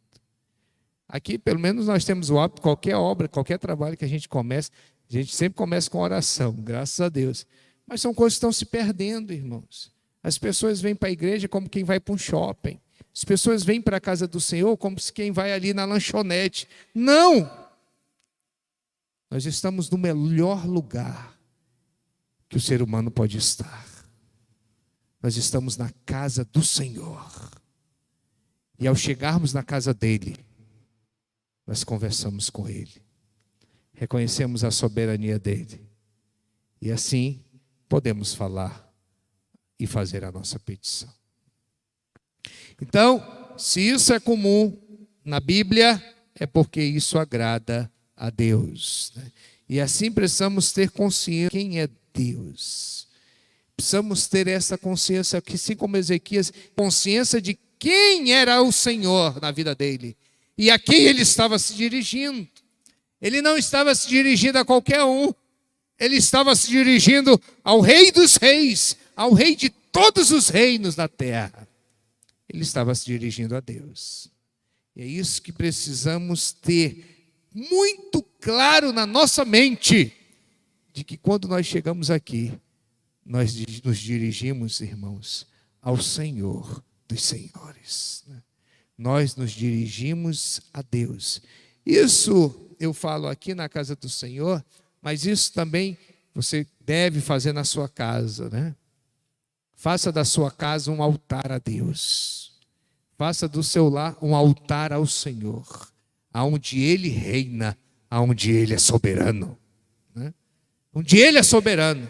Speaker 4: Aqui, pelo menos, nós temos o hábito, qualquer obra, qualquer trabalho que a gente comece, a gente sempre começa com oração, graças a Deus. Mas são coisas que estão se perdendo, irmãos. As pessoas vêm para a igreja como quem vai para um shopping. As pessoas vêm para a casa do Senhor como se quem vai ali na lanchonete. Não! Nós estamos no melhor lugar que o ser humano pode estar. Nós estamos na casa do Senhor. E ao chegarmos na casa dele, nós conversamos com ele. Reconhecemos a soberania dele. E assim podemos falar e fazer a nossa petição. Então, se isso é comum na Bíblia, é porque isso agrada a Deus, né? E assim precisamos ter consciência de quem é Deus. Precisamos ter essa consciência, que assim como Ezequias, consciência de quem era o Senhor na vida dele e a quem ele estava se dirigindo. Ele não estava se dirigindo a qualquer um, ele estava se dirigindo ao Rei dos Reis, ao Rei de todos os reinos da terra. Ele estava se dirigindo a Deus. E é isso que precisamos ter muito claro na nossa mente, de que quando nós chegamos aqui, nós nos dirigimos, irmãos, ao Senhor dos Senhores. Nós nos dirigimos a Deus. Isso eu falo aqui na casa do Senhor, mas isso também você deve fazer na sua casa, né? Faça da sua casa um altar a Deus. Faça do seu lar um altar ao Senhor, aonde Ele reina, aonde Ele é soberano, né? Onde Ele é soberano.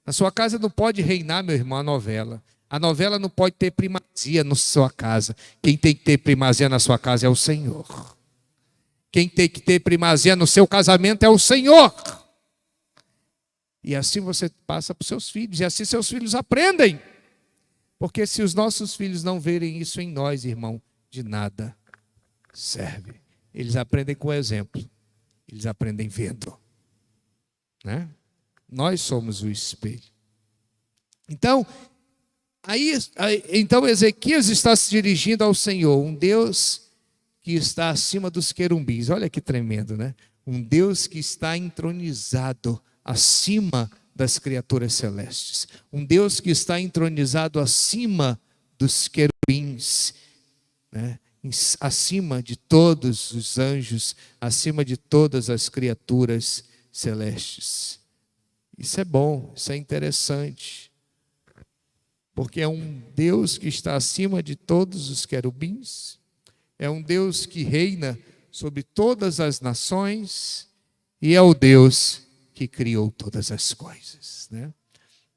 Speaker 4: Na sua casa não pode reinar, meu irmão, a novela. A novela não pode ter primazia na sua casa. Quem tem que ter primazia na sua casa é o Senhor. Quem tem que ter primazia no seu casamento é o Senhor. E assim você passa para os seus filhos, e assim seus filhos aprendem. Porque se os nossos filhos não verem isso em nós, irmão, de nada serve. Eles aprendem com o exemplo. Eles aprendem vendo, né? Nós somos o espelho. Então, Então Ezequias está se dirigindo ao Senhor, um Deus que está acima dos querumbins. Olha que tremendo, né? Um Deus que está entronizado acima das criaturas celestes. Um Deus que está entronizado acima dos querubins, né? Acima de todos os anjos, acima de todas as criaturas celestes. Isso é bom, isso é interessante. Porque é um Deus que está acima de todos os querubins, é um Deus que reina sobre todas as nações e é o Deus que criou todas as coisas, né?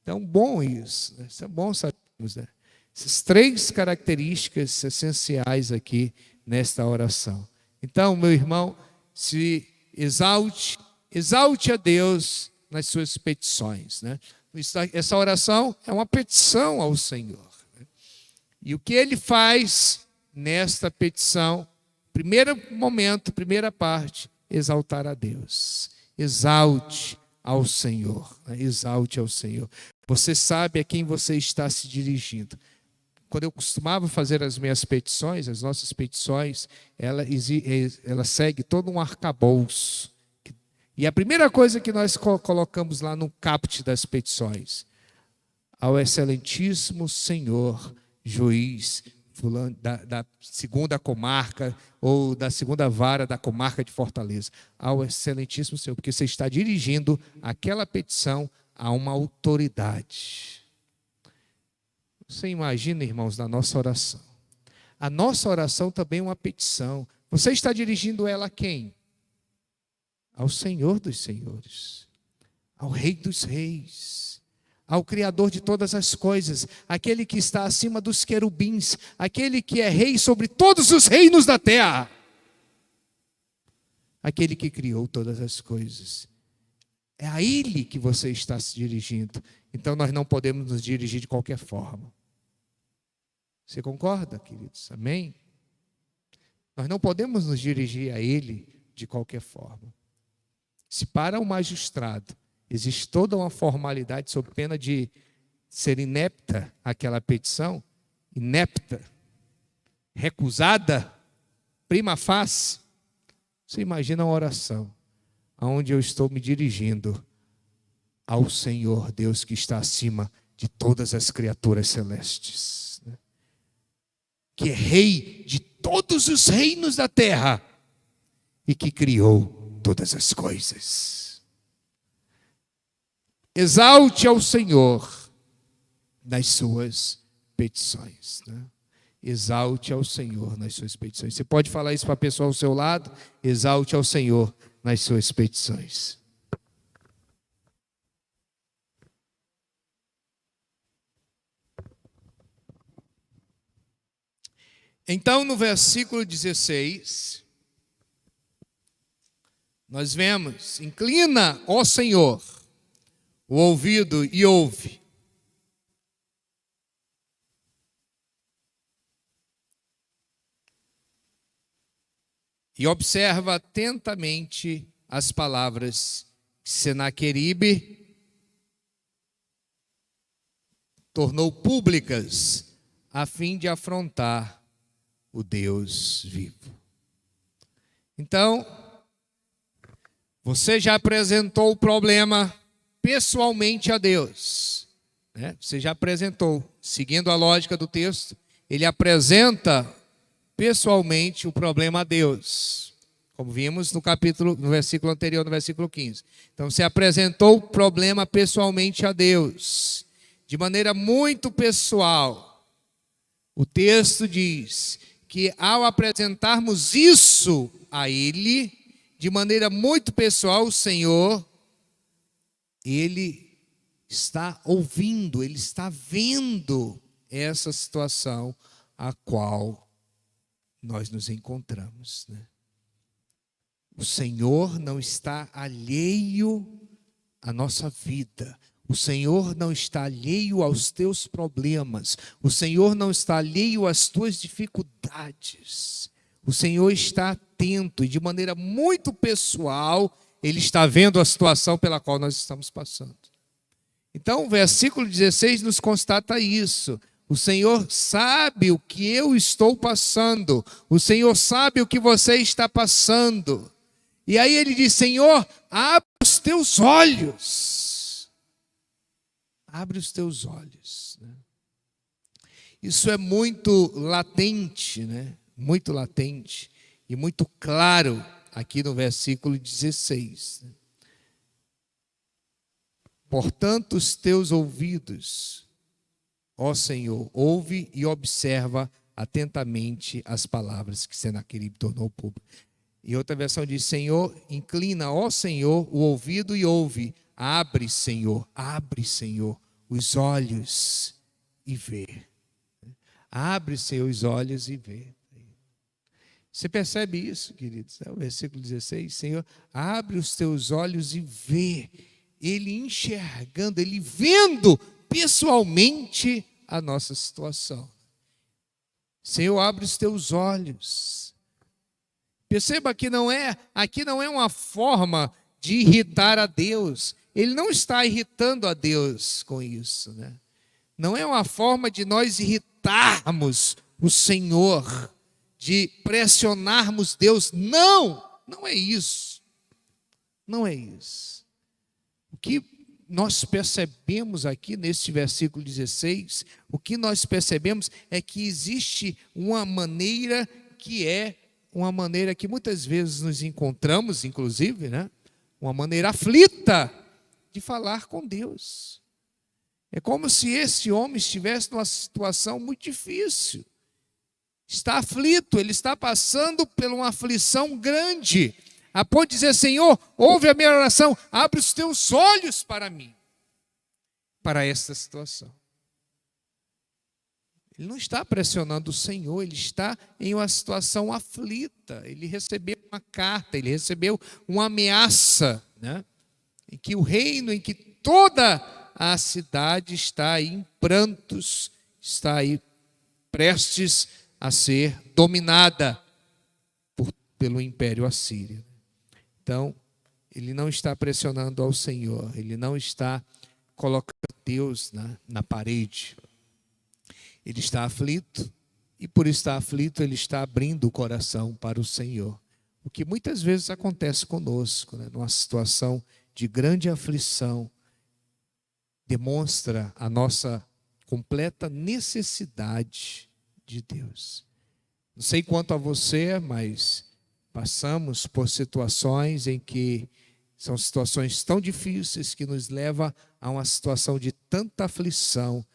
Speaker 4: Então, bom isso, né? Isso é bom sabermos, né? Essas 3 características essenciais aqui nesta oração. Então, meu irmão, se exalte a Deus nas suas petições, né? Essa oração é uma petição ao Senhor, né? E o que ele faz nesta petição, primeiro momento, primeira parte, exaltar a Deus. Exalte ao Senhor, né? Exalte ao Senhor. Você sabe a quem você está se dirigindo. Quando eu costumava fazer as minhas petições, as nossas petições, ela segue todo um arcabouço. E a primeira coisa que nós colocamos lá no caput das petições: ao excelentíssimo Senhor, juiz da segunda comarca ou da segunda vara da comarca de Fortaleza. Ao excelentíssimo Senhor, porque você está dirigindo aquela petição a uma autoridade. Você imagina, irmãos, na nossa oração. A nossa oração também é uma petição. Você está dirigindo ela a quem? Ao Senhor dos Senhores, ao Rei dos Reis, ao Criador de todas as coisas, aquele que está acima dos querubins, aquele que é rei sobre todos os reinos da terra, aquele que criou todas as coisas. É a Ele que você está se dirigindo. Então nós não podemos nos dirigir de qualquer forma. Você concorda, queridos? Amém? Nós não podemos nos dirigir a Ele de qualquer forma. Se para o magistrado existe toda uma formalidade sob pena de ser inepta aquela petição, inepta, recusada, prima facie, você imagina uma oração onde eu estou me dirigindo ao Senhor Deus que está acima de todas as criaturas celestes, né? Que é rei de todos os reinos da terra e que criou todas as coisas. Exalte ao Senhor nas suas petições, né? Exalte ao Senhor nas suas petições. Você pode falar isso para a pessoa ao seu lado? Exalte ao Senhor nas suas petições. Então, no versículo 16, nós vemos: inclina, ó Senhor, o ouvido e ouve. E observa atentamente as palavras que Senaqueribe tornou públicas a fim de afrontar o Deus vivo. Então, você já apresentou o problema pessoalmente a Deus, né? Você já apresentou, seguindo a lógica do texto, ele apresenta pessoalmente o problema a Deus, como vimos no versículo anterior, no versículo 15. Então, você apresentou o problema pessoalmente a Deus, de maneira muito pessoal. O texto diz que ao apresentarmos isso a Ele, de maneira muito pessoal, o Senhor, Ele está ouvindo, Ele está vendo essa situação a qual nós nos encontramos, né? O Senhor não está alheio à nossa vida. O Senhor não está alheio aos teus problemas. O Senhor não está alheio às tuas dificuldades. O Senhor está atento e de maneira muito pessoal, Ele está vendo a situação pela qual nós estamos passando. Então, o versículo 16 nos constata isso. O Senhor sabe o que eu estou passando. O Senhor sabe o que você está passando. E aí ele diz: Senhor, abre os teus olhos. Abre os teus olhos. Isso é muito latente, né? Muito latente e muito claro aqui no versículo 16. Portanto, os teus ouvidos, ó Senhor, ouve e observa atentamente as palavras que Senaqueribe tornou público. E outra versão diz: Senhor, inclina, ó Senhor, o ouvido e ouve. Abre, Senhor, os olhos e vê. Abre, Senhor, os olhos e vê. Você percebe isso, queridos? É o versículo 16. Senhor, abre os teus olhos e vê. Ele enxergando, ele vendo pessoalmente a nossa situação. Senhor, abre os teus olhos. Perceba que aqui não é uma forma de irritar a Deus. Ele não está irritando a Deus com isso, né? Não é uma forma de nós irritarmos o Senhor, de pressionarmos Deus. Não é isso. Não é isso. O que nós percebemos aqui nesse versículo 16, o que nós percebemos é que existe uma maneira que muitas vezes nos encontramos, inclusive, né? Uma maneira aflita de falar com Deus. É como se esse homem estivesse numa situação muito difícil. Está aflito, ele está passando por uma aflição grande, a ponto de dizer: Senhor, ouve a minha oração, abre os teus olhos para mim, para esta situação. Ele não está pressionando o Senhor, ele está em uma situação aflita. Ele recebeu uma carta, ele recebeu uma ameaça, né? Em que o reino, em que toda a cidade está aí em prantos, está aí prestes a ser dominada pelo Império Assírio. Então, ele não está pressionando ao Senhor, ele não está colocando Deus na parede. Ele está aflito, e por estar aflito, ele está abrindo o coração para o Senhor. O que muitas vezes acontece conosco, né? Numa situação de grande aflição, demonstra a nossa completa necessidade de Deus. Não sei quanto a você, mas passamos por situações em que são situações tão difíceis que nos levam a uma situação de tanta aflição.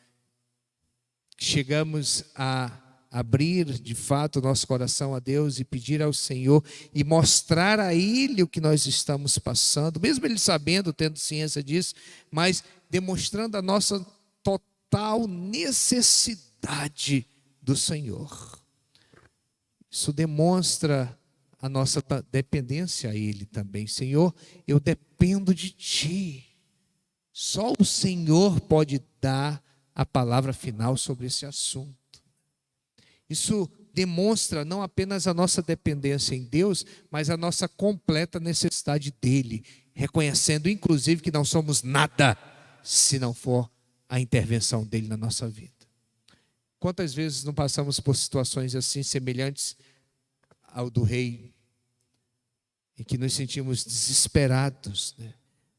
Speaker 4: Chegamos a abrir de fato o nosso coração a Deus e pedir ao Senhor e mostrar a Ele o que nós estamos passando, mesmo Ele sabendo, tendo ciência disso, mas demonstrando a nossa total necessidade do Senhor. Isso demonstra a nossa dependência a Ele também. Senhor, eu dependo de Ti. Só o Senhor pode dar a palavra final sobre esse assunto. Isso demonstra não apenas a nossa dependência em Deus, mas a nossa completa necessidade dEle, reconhecendo inclusive que não somos nada se não for a intervenção dEle na nossa vida. Quantas vezes não passamos por situações assim, semelhantes ao do rei, em que nos sentimos desesperados, né?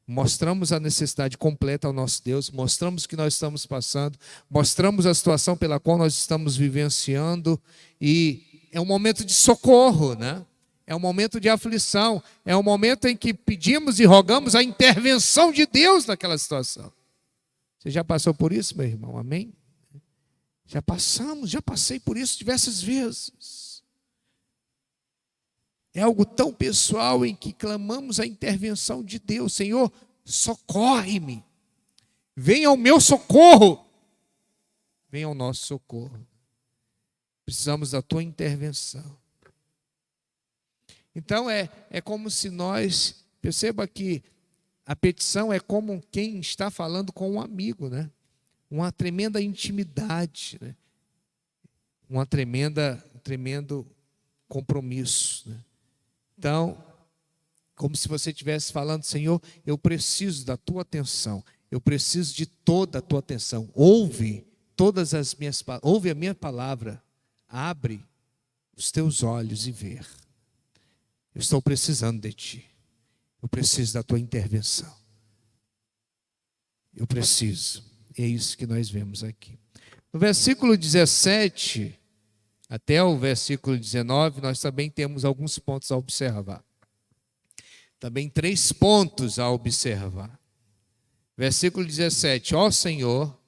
Speaker 4: Mostramos a necessidade completa ao nosso Deus, mostramos o que nós estamos passando, mostramos a situação pela qual nós estamos vivenciando, e é um momento de socorro, né? É um momento de aflição, é um momento em que pedimos e rogamos a intervenção de Deus naquela situação. Você já passou por isso, meu irmão? Amém? Já passei por isso diversas vezes. É algo tão pessoal em que clamamos a intervenção de Deus. Senhor, socorre-me. Venha ao meu socorro. Venha ao nosso socorro. Precisamos da tua intervenção. Então é como se nós, perceba que a petição é como quem está falando com um amigo, né? Uma tremenda intimidade, né? Um tremendo compromisso, né? Então, como se você estivesse falando: Senhor, eu preciso da tua atenção, eu preciso de toda a tua atenção. Ouve ouve a minha palavra, abre os teus olhos e ver. Eu estou precisando de ti. Eu preciso da tua intervenção. Eu preciso. E é isso que nós vemos aqui. No versículo 17 até o versículo 19, nós também temos alguns pontos a observar. Também 3 pontos a observar. Versículo 17: Ó Senhor,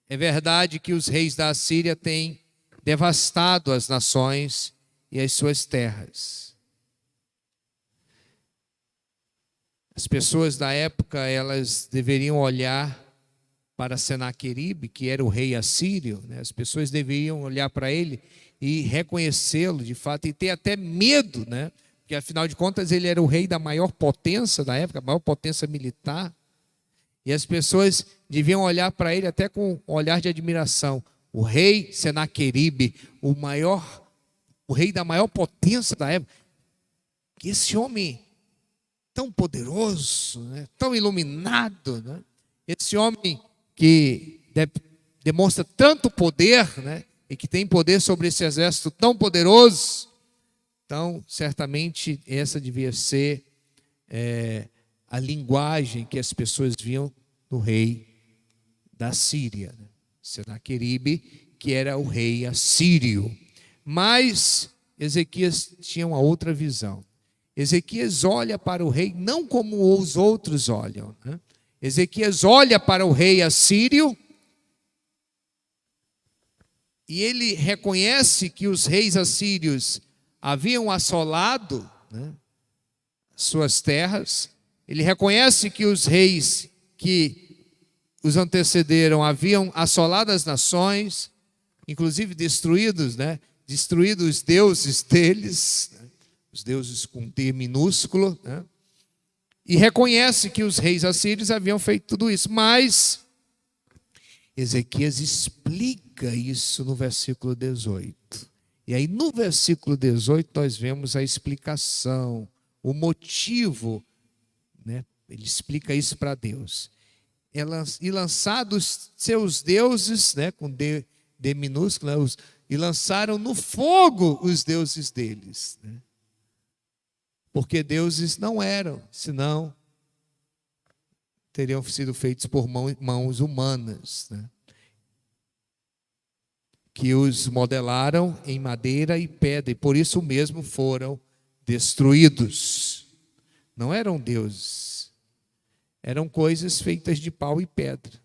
Speaker 4: é verdade que os reis da Assíria têm devastado as nações e as suas terras. As pessoas da época, elas deveriam olhar para Senaqueribe, que era o rei assírio, né? As pessoas deveriam olhar para ele e reconhecê-lo de fato, e ter até medo, né? Porque afinal de contas ele era o rei da maior potência da época, a maior potência militar, e as pessoas deviam olhar para ele até com um olhar de admiração. O rei Senaqueribe, o rei da maior potência da época, que esse homem tão poderoso, né? Tão iluminado, né? Esse homem que demonstra tanto poder, né? E que tem poder sobre esse exército tão poderoso. Então, certamente, essa devia ser a linguagem que as pessoas viam no rei da Síria, né? Senaqueribe, que era o rei assírio. Mas Ezequias tinha uma outra visão. Ezequias olha para o rei não como os outros olham, né? Ezequias olha para o rei assírio e ele reconhece que os reis assírios haviam assolado, né, suas terras. Ele reconhece que os reis que os antecederam haviam assolado as nações, inclusive destruído os deuses deles, né, os deuses com T minúsculo, né? E reconhece que os reis assírios haviam feito tudo isso. Mas Ezequias explica isso no versículo 18. E aí no versículo 18 nós vemos a explicação, o motivo, né? Ele explica isso para Deus. E lançados seus deuses, né, com D minúsculo, né, e lançaram no fogo os deuses deles, né? Porque deuses não eram, senão teriam sido feitos por mãos humanas, né? Que os modelaram em madeira e pedra, e por isso mesmo foram destruídos. Não eram deuses, eram coisas feitas de pau e pedra.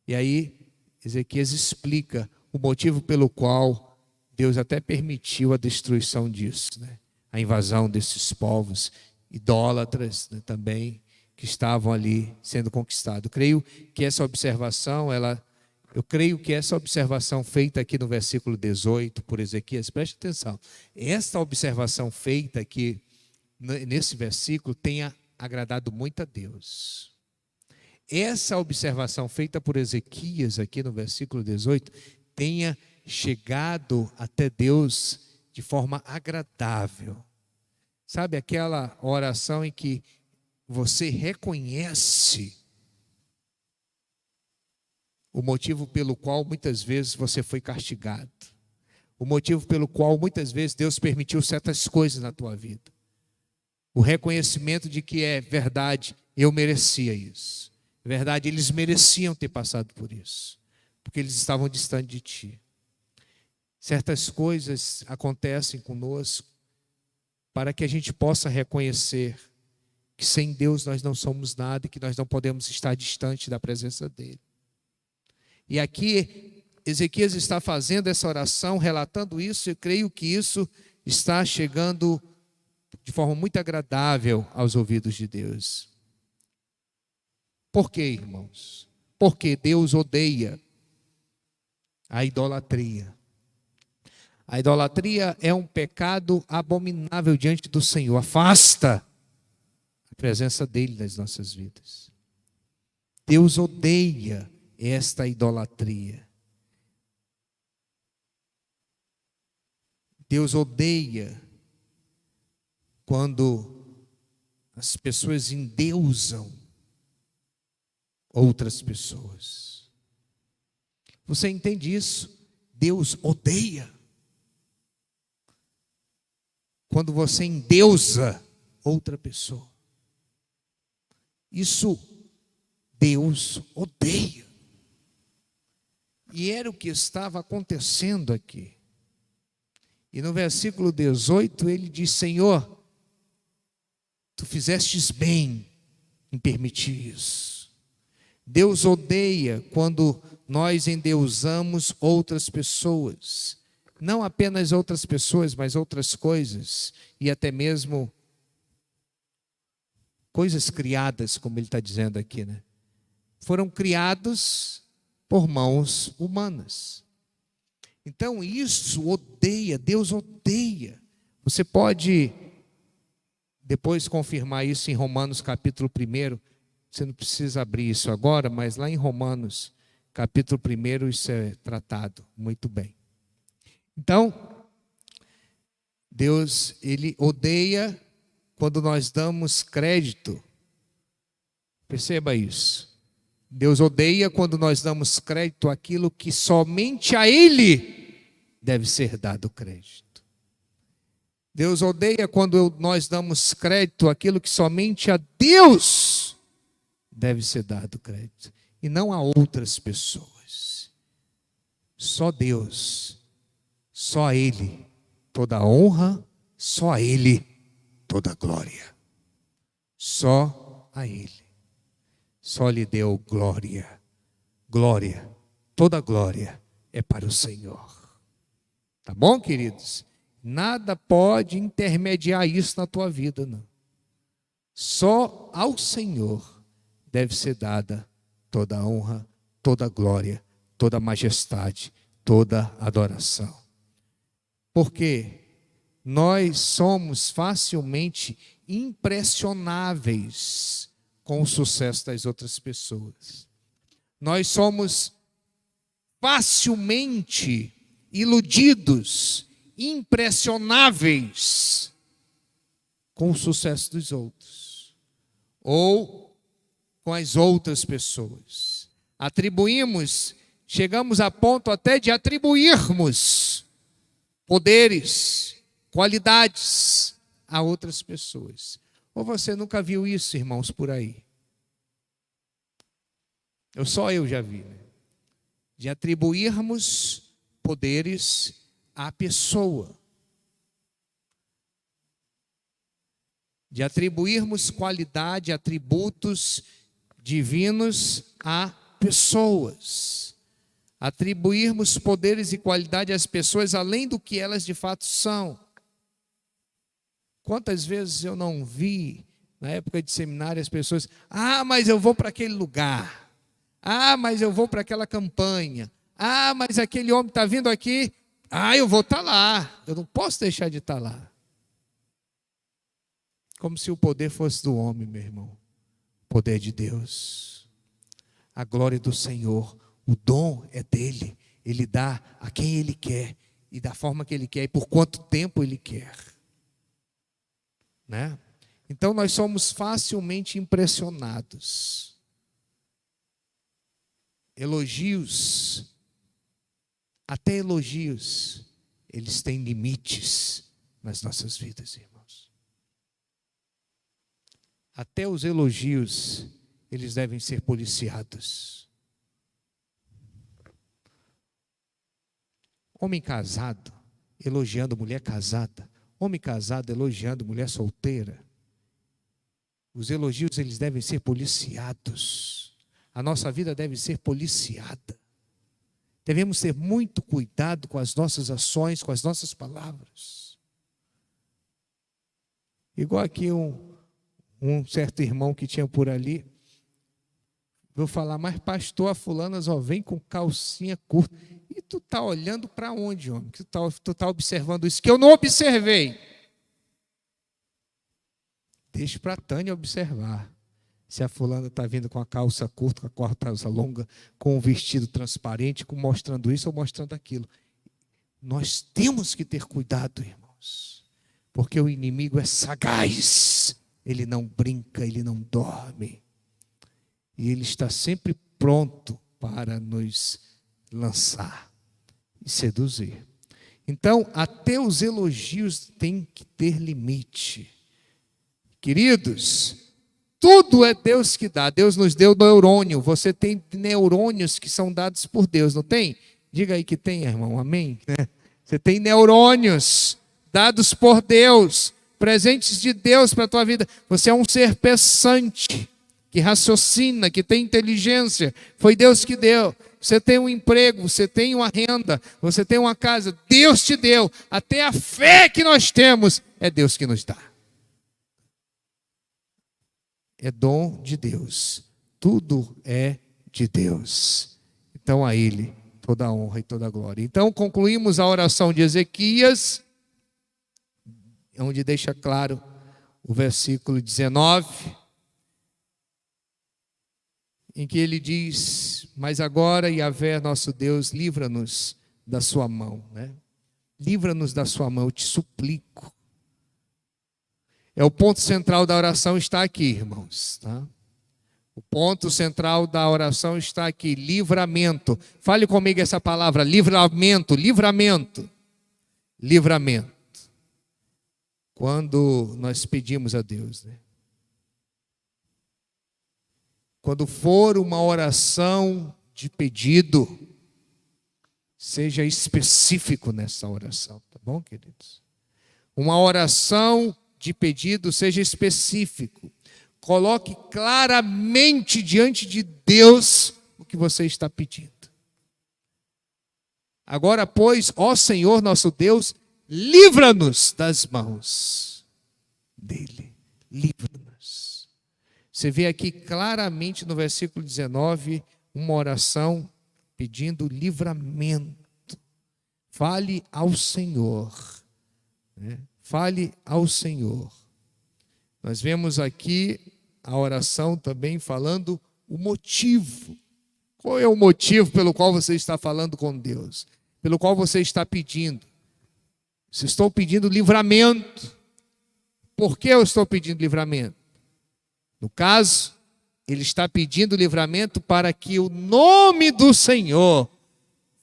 Speaker 4: E aí Ezequias explica o motivo pelo qual Deus até permitiu a destruição disso, né? A invasão desses povos idólatras, né, também, que estavam ali sendo conquistados. Eu creio que essa observação feita aqui no versículo 18 por Ezequias, preste atenção, esta observação feita aqui nesse versículo tenha agradado muito a Deus. Essa observação feita por Ezequias aqui no versículo 18 tenha chegado até Deus de forma agradável. Sabe aquela oração em que você reconhece o motivo pelo qual muitas vezes você foi castigado, o motivo pelo qual muitas vezes Deus permitiu certas coisas na tua vida, o reconhecimento de que é verdade, eu merecia isso, é verdade, eles mereciam ter passado por isso, porque eles estavam distantes de ti. Certas coisas acontecem conosco para que a gente possa reconhecer que sem Deus nós não somos nada e que nós não podemos estar distante da presença dele. E aqui Ezequias está fazendo essa oração, relatando isso, e eu creio que isso está chegando de forma muito agradável aos ouvidos de Deus. Por quê, irmãos? Porque Deus odeia a idolatria. A idolatria é um pecado abominável diante do Senhor. Afasta a presença dele nas nossas vidas. Deus odeia esta idolatria. Deus odeia quando as pessoas endeusam outras pessoas. Você entende isso? Deus odeia quando você endeusa outra pessoa. Isso Deus odeia. E era o que estava acontecendo aqui. E no versículo 18 ele diz: Senhor, tu fizestes bem em permitir isso. Deus odeia quando nós endeusamos outras pessoas. Não apenas outras pessoas, mas outras coisas. E até mesmo coisas criadas, como ele está dizendo aqui, né? Foram criados por mãos humanas. Então isso odeia, Deus odeia. Você pode depois confirmar isso em Romanos capítulo 1. Você não precisa abrir isso agora, mas lá em Romanos capítulo 1 isso é tratado muito bem. Então, Deus, ele odeia quando nós damos crédito. Perceba isso. Deus odeia quando nós damos crédito àquilo que somente a Ele deve ser dado crédito. Deus odeia quando nós damos crédito àquilo que somente a Deus deve ser dado crédito, e não a outras pessoas. Só Deus, só a Ele toda a honra, só a Ele toda a glória. Só a Ele. Só lhe deu glória. Glória, toda glória é para o Senhor. Tá bom, queridos? Nada pode intermediar isso na tua vida, não. Só ao Senhor deve ser dada toda a honra, toda a glória, toda a majestade, toda a adoração. Porque nós somos facilmente impressionáveis com o sucesso das outras pessoas. Nós somos facilmente iludidos, impressionáveis com o sucesso dos outros, ou com as outras pessoas. Chegamos a ponto até de atribuirmos poderes, qualidades a outras pessoas. Ou você nunca viu isso, irmãos, por aí? Só eu já vi, né? De atribuirmos poderes à pessoa. De atribuirmos qualidade, atributos divinos a pessoas. Atribuirmos poderes e qualidade às pessoas além do que elas de fato são. Quantas vezes eu não vi, na época de seminário, as pessoas: mas eu vou para aquele lugar. Mas eu vou para aquela campanha. Mas aquele homem está vindo aqui. Eu vou estar lá. Eu não posso deixar de estar lá. Como se o poder fosse do homem, meu irmão. O poder de Deus. A glória do Senhor. O dom é dele. Ele dá a quem ele quer. E da forma que ele quer. E por quanto tempo ele quer. Né? Então nós somos facilmente impressionados. Elogios, até elogios, eles têm limites nas nossas vidas, irmãos. Até os elogios, eles devem ser policiados. Homem casado elogiando mulher casada. Homem casado elogiando mulher solteira. Os elogios, eles devem ser policiados. A nossa vida deve ser policiada. Devemos ter muito cuidado com as nossas ações, com as nossas palavras. Igual aqui um certo irmão que tinha por ali. Vou falar: mas pastor, a fulana só vem com calcinha curta. E tu está olhando para onde, homem? Tu tá observando isso que eu não observei. Deixa para a Tânia observar. Se a fulana está vindo com a calça curta, com a calça longa, com um vestido transparente, mostrando isso ou mostrando aquilo. Nós temos que ter cuidado, irmãos. Porque o inimigo é sagaz. Ele não brinca, ele não dorme. E ele está sempre pronto para nos lançar e seduzir. Então, até os elogios têm que ter limite. Queridos, tudo é Deus que dá. Deus nos deu neurônio. Você tem neurônios que são dados por Deus, não tem? Diga aí que tem, irmão. Amém? Você tem neurônios dados por Deus, presentes de Deus para a tua vida. Você é um ser pensante, que raciocina, que tem inteligência. Foi Deus que deu. Você tem um emprego, você tem uma renda, você tem uma casa. Deus te deu. Até a fé que nós temos é Deus que nos dá. É dom de Deus. Tudo é de Deus. Então a Ele toda a honra e toda a glória. Então concluímos a oração de Ezequias, onde deixa claro o versículo 19, em que ele diz: mas agora, Yahvé, nosso Deus, livra-nos da sua mão, né? Livra-nos da sua mão, eu te suplico. É o ponto central da oração, está aqui, irmãos, tá? O ponto central da oração está aqui: livramento. Fale comigo essa palavra: livramento, livramento, livramento. Quando nós pedimos a Deus, né? Quando for uma oração de pedido, seja específico nessa oração, tá bom, queridos? Uma oração de pedido, seja específico. Coloque claramente diante de Deus o que você está pedindo. Agora, pois, ó Senhor nosso Deus, livra-nos das mãos dele. Livra-nos. Você vê aqui claramente no versículo 19 uma oração pedindo livramento. Fale ao Senhor, né? Fale ao Senhor. Nós vemos aqui a oração também falando o motivo. Qual é o motivo pelo qual você está falando com Deus? Pelo qual você está pedindo? Se estou pedindo livramento, por que eu estou pedindo livramento? No caso, ele está pedindo livramento para que o nome do Senhor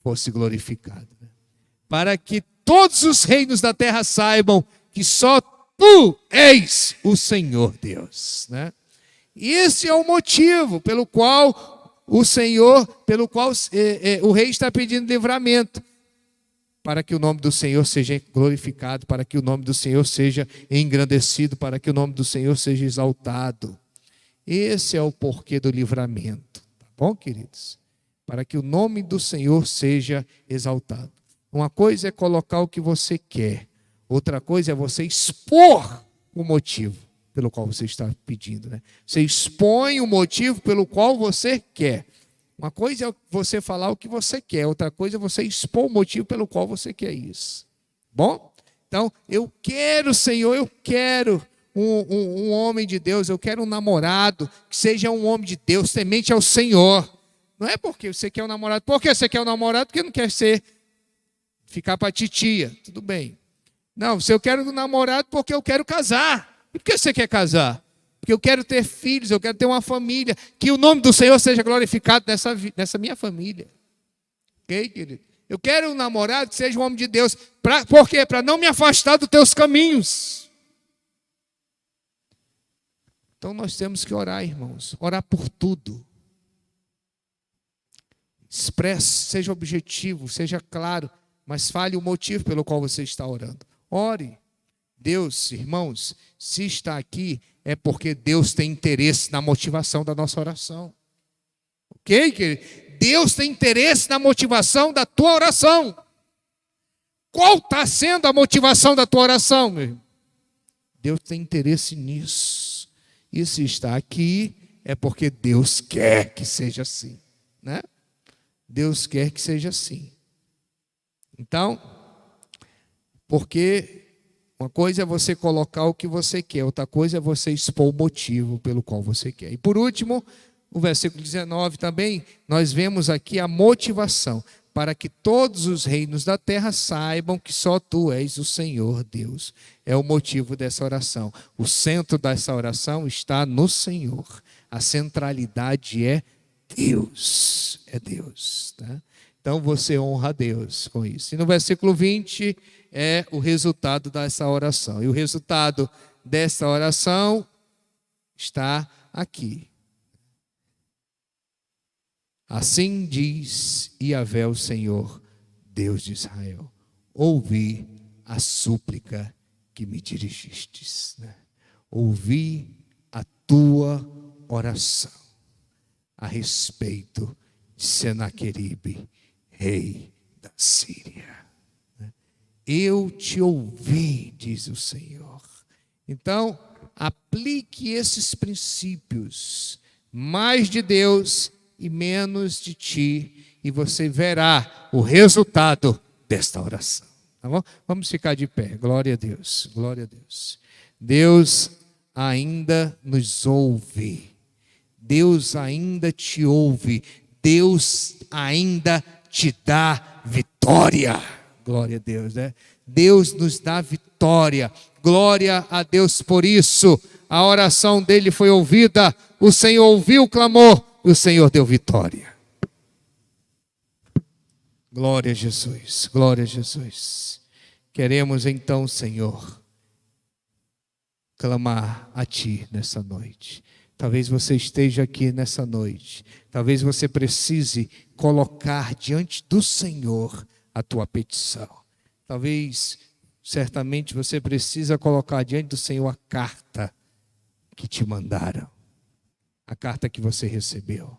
Speaker 4: fosse glorificado, né? Para que todos os reinos da terra saibam que só Tu és o Senhor Deus, né? E esse é o motivo pelo qual o Senhor, pelo qual o rei está pedindo livramento, para que o nome do Senhor seja glorificado, para que o nome do Senhor seja engrandecido, para que o nome do Senhor seja exaltado. Esse é o porquê do livramento, tá bom, queridos? Para que o nome do Senhor seja exaltado. Uma coisa é colocar o que você quer, outra coisa é você expor o motivo pelo qual você está pedindo, né? Você expõe o motivo pelo qual você quer. Uma coisa é você falar o que você quer, outra coisa é você expor o motivo pelo qual você quer isso. Bom? Então, eu quero, Senhor, eu quero um homem de Deus, eu quero um namorado que seja um homem de Deus, temente ao Senhor. Não é porque você quer um namorado. Por que você quer um namorado? Porque não quer ficar para titia. Tudo bem. Não, se eu quero um namorado porque eu quero casar. E por que você quer casar? Porque eu quero ter filhos, eu quero ter uma família. Que o nome do Senhor seja glorificado nessa minha família. Ok, querido? Eu quero um namorado que seja um homem de Deus. Por quê? Para não me afastar dos teus caminhos. Então nós temos que orar, irmãos. Orar por tudo. Expresse, seja objetivo, seja claro. Mas fale o motivo pelo qual você está orando. Ore. Deus, irmãos, se está aqui, é porque Deus tem interesse na motivação da nossa oração. Ok, querido? Deus tem interesse na motivação da tua oração. Qual está sendo a motivação da tua oração, meu irmão? Deus tem interesse nisso. E se está aqui, é porque Deus quer que seja assim, né? Deus quer que seja assim. Então, porque uma coisa é você colocar o que você quer, outra coisa é você expor o motivo pelo qual você quer. E por último, o versículo 19 também, nós vemos aqui a motivação, para que todos os reinos da terra saibam que só Tu és o Senhor Deus. É o motivo dessa oração. O centro dessa oração está no Senhor. A centralidade é Deus. É Deus, tá? Então você honra a Deus com isso. E no versículo 20 é o resultado dessa oração. E o resultado dessa oração está aqui. Assim diz Yahvé, o Senhor, Deus de Israel: ouvi a súplica que me dirigistes, né? Ouvi a tua oração a respeito de Senaqueribe, rei da Síria. Eu te ouvi, diz o Senhor. Então, aplique esses princípios, mais de Deus e menos de ti, e você verá o resultado desta oração. Tá bom? Vamos ficar de pé. Glória a Deus. Glória a Deus. Deus ainda nos ouve. Deus ainda te ouve. Deus ainda te dá vitória. Glória a Deus, né? Deus nos dá vitória. Glória a Deus por isso. A oração dele foi ouvida. O Senhor ouviu o clamor. E o Senhor deu vitória. Glória a Jesus. Glória a Jesus. Queremos então, Senhor, clamar a Ti nessa noite. Talvez você esteja aqui nessa noite. Talvez você precise colocar diante do Senhor a tua petição. Talvez, certamente, você precisa colocar diante do Senhor a carta que te mandaram. A carta que você recebeu.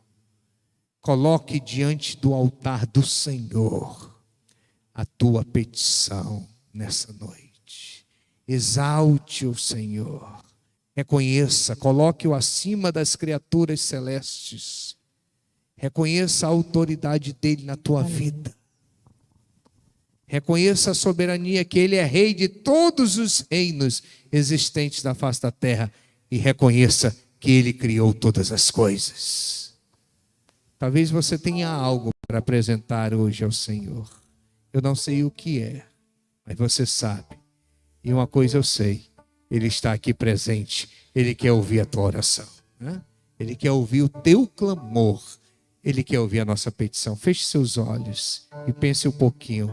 Speaker 4: Coloque diante do altar do Senhor a tua petição nessa noite. Exalte o Senhor. Reconheça, coloque-o acima das criaturas celestes. Reconheça a autoridade dele na tua vida. Reconheça a soberania, que ele é rei de todos os reinos existentes na face da terra. E reconheça que ele criou todas as coisas. Talvez você tenha algo para apresentar hoje ao Senhor. Eu não sei o que é, mas você sabe. E uma coisa eu sei, Ele está aqui presente. Ele quer ouvir a tua oração, né? Ele quer ouvir o teu clamor. Ele quer ouvir a nossa petição. Feche seus olhos e pense um pouquinho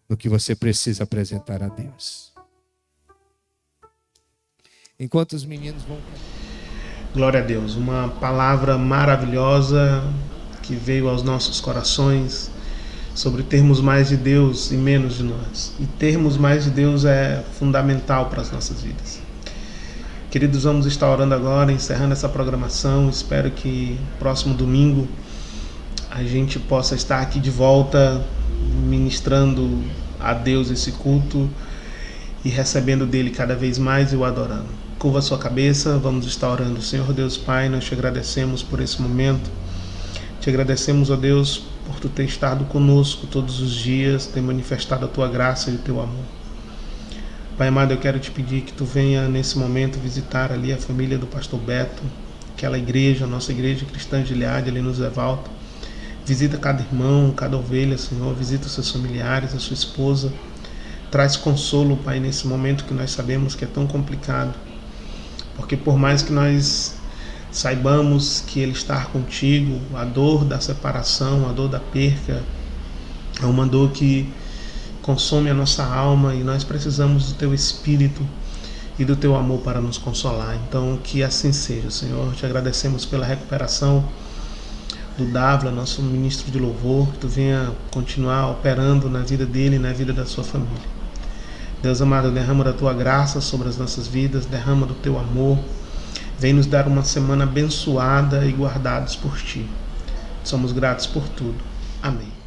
Speaker 4: no que você precisa apresentar a Deus. Enquanto os meninos vão...
Speaker 1: Glória a Deus, uma palavra maravilhosa que veio aos nossos corações sobre termos mais de Deus e menos de nós. E termos mais de Deus é fundamental para as nossas vidas. Queridos, vamos estar orando agora, encerrando essa programação. Espero que próximo domingo a gente possa estar aqui de volta, ministrando a Deus esse culto e recebendo dele cada vez mais e o adorando. Curva a sua cabeça, vamos estar orando. Senhor Deus Pai, nós te agradecemos por esse momento. Te agradecemos, ó Deus, por tu ter estado conosco todos os dias, ter manifestado a tua graça e o teu amor. Pai amado, eu quero te pedir que tu venha nesse momento visitar ali a família do pastor Beto, aquela igreja, a nossa igreja cristã de Gileade, ali no Zé Valto. Visita cada irmão, cada ovelha, Senhor, visita os seus familiares, a sua esposa. Traz consolo, Pai, nesse momento que nós sabemos que é tão complicado. Porque por mais que nós saibamos que Ele está contigo, a dor da separação, a dor da perca, é uma dor que consome a nossa alma e nós precisamos do Teu Espírito e do Teu amor para nos consolar. Então que assim seja, Senhor. Te agradecemos pela recuperação do Dávila, nosso ministro de louvor, que Tu venha continuar operando na vida dele e na vida da sua família. Deus amado, derrama da Tua graça sobre as nossas vidas, derrama do Teu amor. Vem nos dar uma semana abençoada e guardados por Ti. Somos gratos por tudo. Amém.